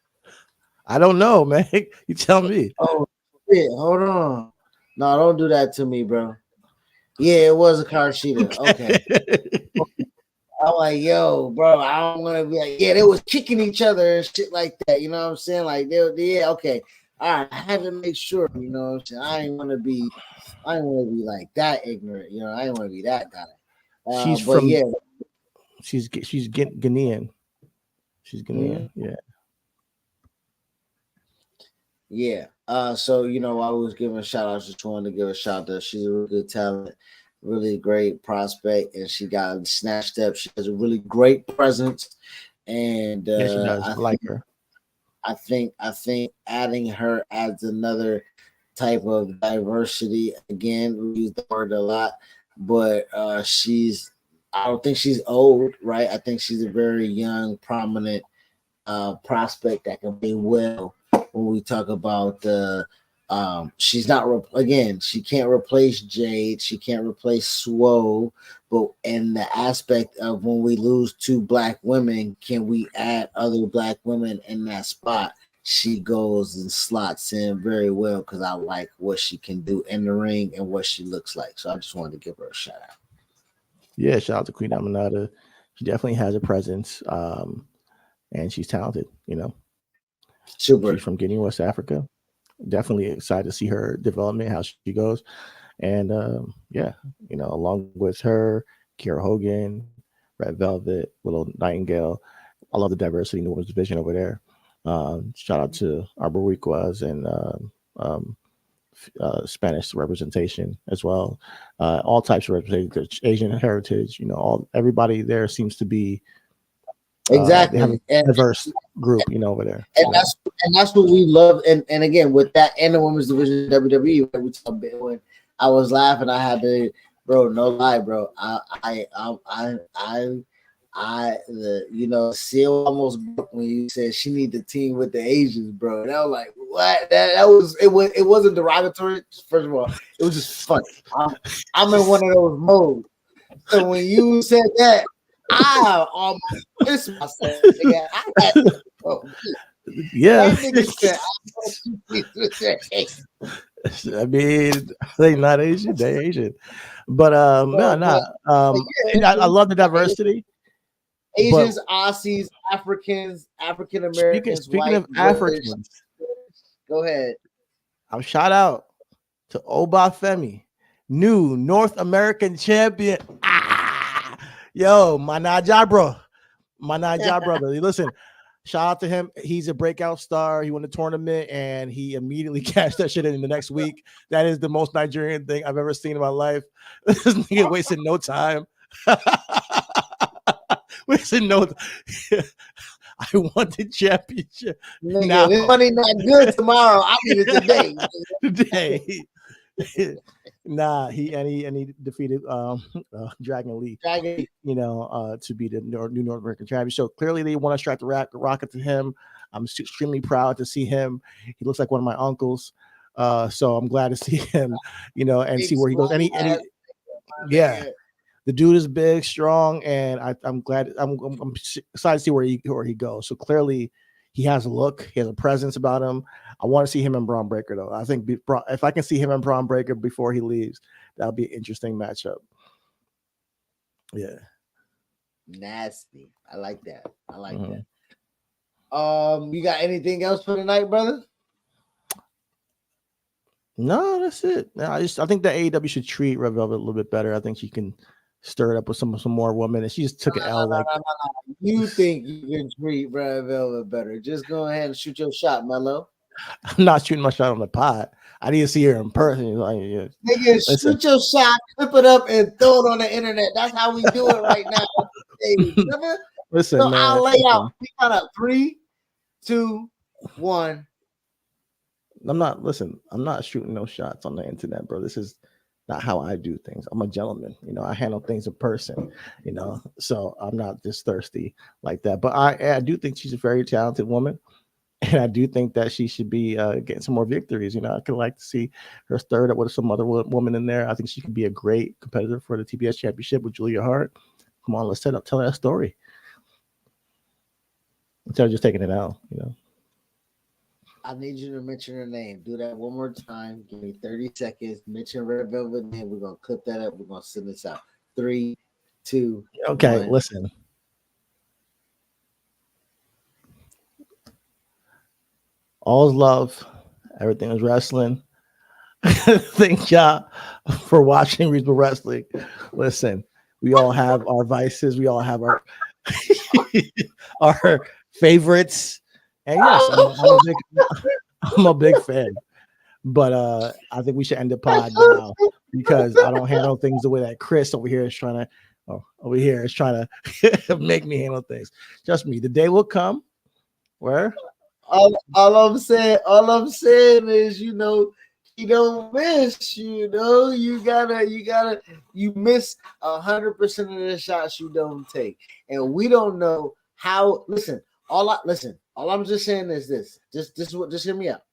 I don't know, man. You tell me. Oh, shit. Hold on. No, don't do that to me, bro. Yeah, it was a Karshita. Okay. I'm like, yo, bro, I don't want to be like, yeah, they was kicking each other and shit like that. You know what I'm saying? Like, yeah, okay. All right, I had to make sure, you know what I'm saying? I ain't want to be like that ignorant, I ain't want to be that guy. She's Ghanaian. She's Ghanaian, yeah. Yeah. So I was giving a shout out. Just wanted to give a shout out. She's a really good talent, really great prospect, and she got snatched up. She has a really great presence, and Yeah, she does. I like her. I think adding her adds another type of diversity. Again, we use the word a lot, but I don't think she's old, right? I think she's a very young, prominent prospect that can play well when we talk about she's not again, she can't replace Jade, she can't replace Swole, but in the aspect of when we lose two black women, can we add other black women in that spot? She goes and slots in very well because I like what she can do in the ring and what she looks like. So I just wanted to give her a shout out. Yeah, shout out to Queen Aminata. She definitely has a presence, and she's talented. Super. She's from Guinea, West Africa. Definitely excited to see her development, how she goes, and yeah, along with her, Kiera Hogan, Red Velvet, Willow Nightingale. I love the diversity in the women's division over there. Shout out to our Boricuas and Spanish representation as well. All types of representation, Asian heritage. Everybody there seems to be exactly. They have a diverse group, over there. And that's what we love. And again, with that and the women's division WWE, we talk about when I was laughing, I had to, bro, no lie, bro. Seal almost broke when you said she need to team with the Asians, bro. And I was like, what? It wasn't derogatory. First of all, it was just funny. I'm in one of those modes. So when you said that, I almost pissed myself. Yeah. I mean, they not Asian, they Asian. But I love the diversity. Asians, Aussies, Africans, African Americans. Speaking of Africans, go ahead. I'm shout out to Obafemi, new North American champion. Yo, my Naija brother. Listen, shout out to him. He's a breakout star. He won the tournament and he immediately cashed that shit in the next week. That is the most Nigerian thing I've ever seen in my life. This nigga wasted no time. Wasting no. I want the championship. Nigga, now, this money not good tomorrow. I need it today. Nah, he defeated Dragon Lee. To be the new North American champion. So clearly they want to strike the rocket to him. I'm extremely proud to see him. He looks like one of my uncles. So I'm glad to see him, and see where he goes. Yeah. The dude is big, strong, and I'm glad. I'm excited to see where he goes. So clearly, he has a look, he has a presence about him. I want to see him and Braun Breaker, though. I think if I can see him and Braun Breaker before he leaves, that'll be an interesting matchup. Yeah, nasty. I like that. That. You got anything else for tonight, brother? No, that's it. No, I think that AEW should treat Red Velvet a little bit better. I think she can stir it up with some more women, and she just took an L. You think you can treat Red Velvet better? Just go ahead and shoot your shot, Mello. I'm not shooting my shot on the pod. I need to see her in person. Nigga, shoot your shot, clip it up, and throw it on the internet. That's how we do it right now. Listen, so man, I'll lay out. We got up 3, 2, 1. I'm not shooting no shots on the internet, bro. This is not how I do things. I'm a gentleman, I handle things in person, so I'm not just thirsty like that. But I do think she's a very talented woman, and I do think that she should be getting some more victories. I could like to see her stirred up with some other woman in there. I think she could be a great competitor for the TBS championship with Julia Hart. Come on, let's tell that story instead of just taking it out, I need you to mention her name. Do that one more time. Give me 30 seconds. Mention Red Velvet name. We're going to clip that up. We're going to send this out. 3, 2, okay, 1. Listen. All's love. Everything is wrestling. Thank y'all for watching Reasonable Wrestling. Listen, we all have our vices. We all have our our favorites. And yes, I'm a big fan. But I think we should end the pod now because I don't handle things the way that Chris over here is trying to make me handle things. Trust me, the day will come where all I'm saying is, you don't miss, you miss 100% of the shots you don't take. And we don't know how. All I'm just saying is this. Just hear me out.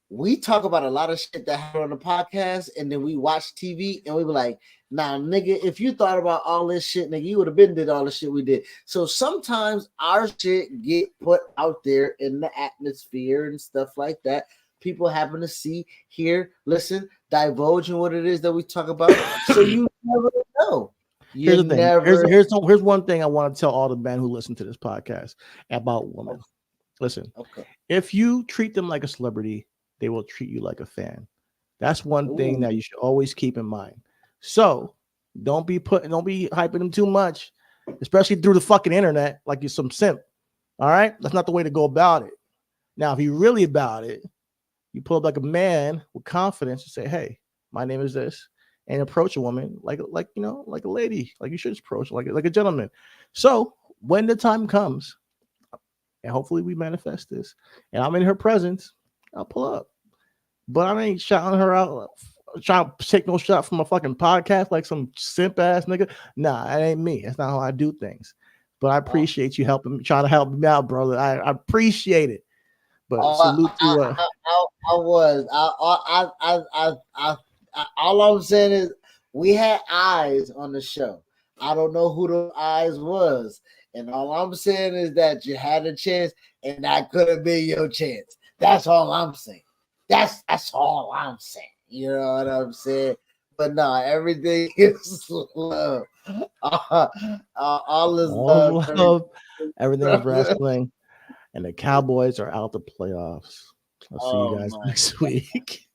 We talk about a lot of shit that happened on the podcast, and then we watch TV and we be like, nah, nigga, if you thought about all this shit, nigga, you would have been did all the shit we did. So sometimes our shit get put out there in the atmosphere and stuff like that. People happen to see, hear, listen, divulge in what it is that we talk about. So you never know. Here's the thing. Here's one thing I want to tell all the men who listen to this podcast about women. Listen, if you treat them like a celebrity, they will treat you like a fan. That's one thing that you should always keep in mind. So don't be hyping them too much, especially through the fucking internet, like you're some simp. All right, that's not the way to go about it. Now, if you're really about it, you pull up like a man with confidence and say, "Hey, my name is this," and approach a woman like a lady, like you should approach like a gentleman. So when the time comes, and hopefully we manifest this, and I'm in her presence, I'll pull up. But I ain't shouting her out, trying to take no shot from a fucking podcast like some simp ass nigga. Nah, that ain't me. That's not how I do things. But I appreciate you trying to help me out, brother. I appreciate it. But salute to all I'm saying is we had eyes on the show. I don't know who the eyes was. And all I'm saying is that you had a chance and that could have been your chance. That's all I'm saying. That's all I'm saying. You know what I'm saying? But no, everything is love. All is love. Everything is wrestling. And the Cowboys are out the playoffs. I'll see you guys next week.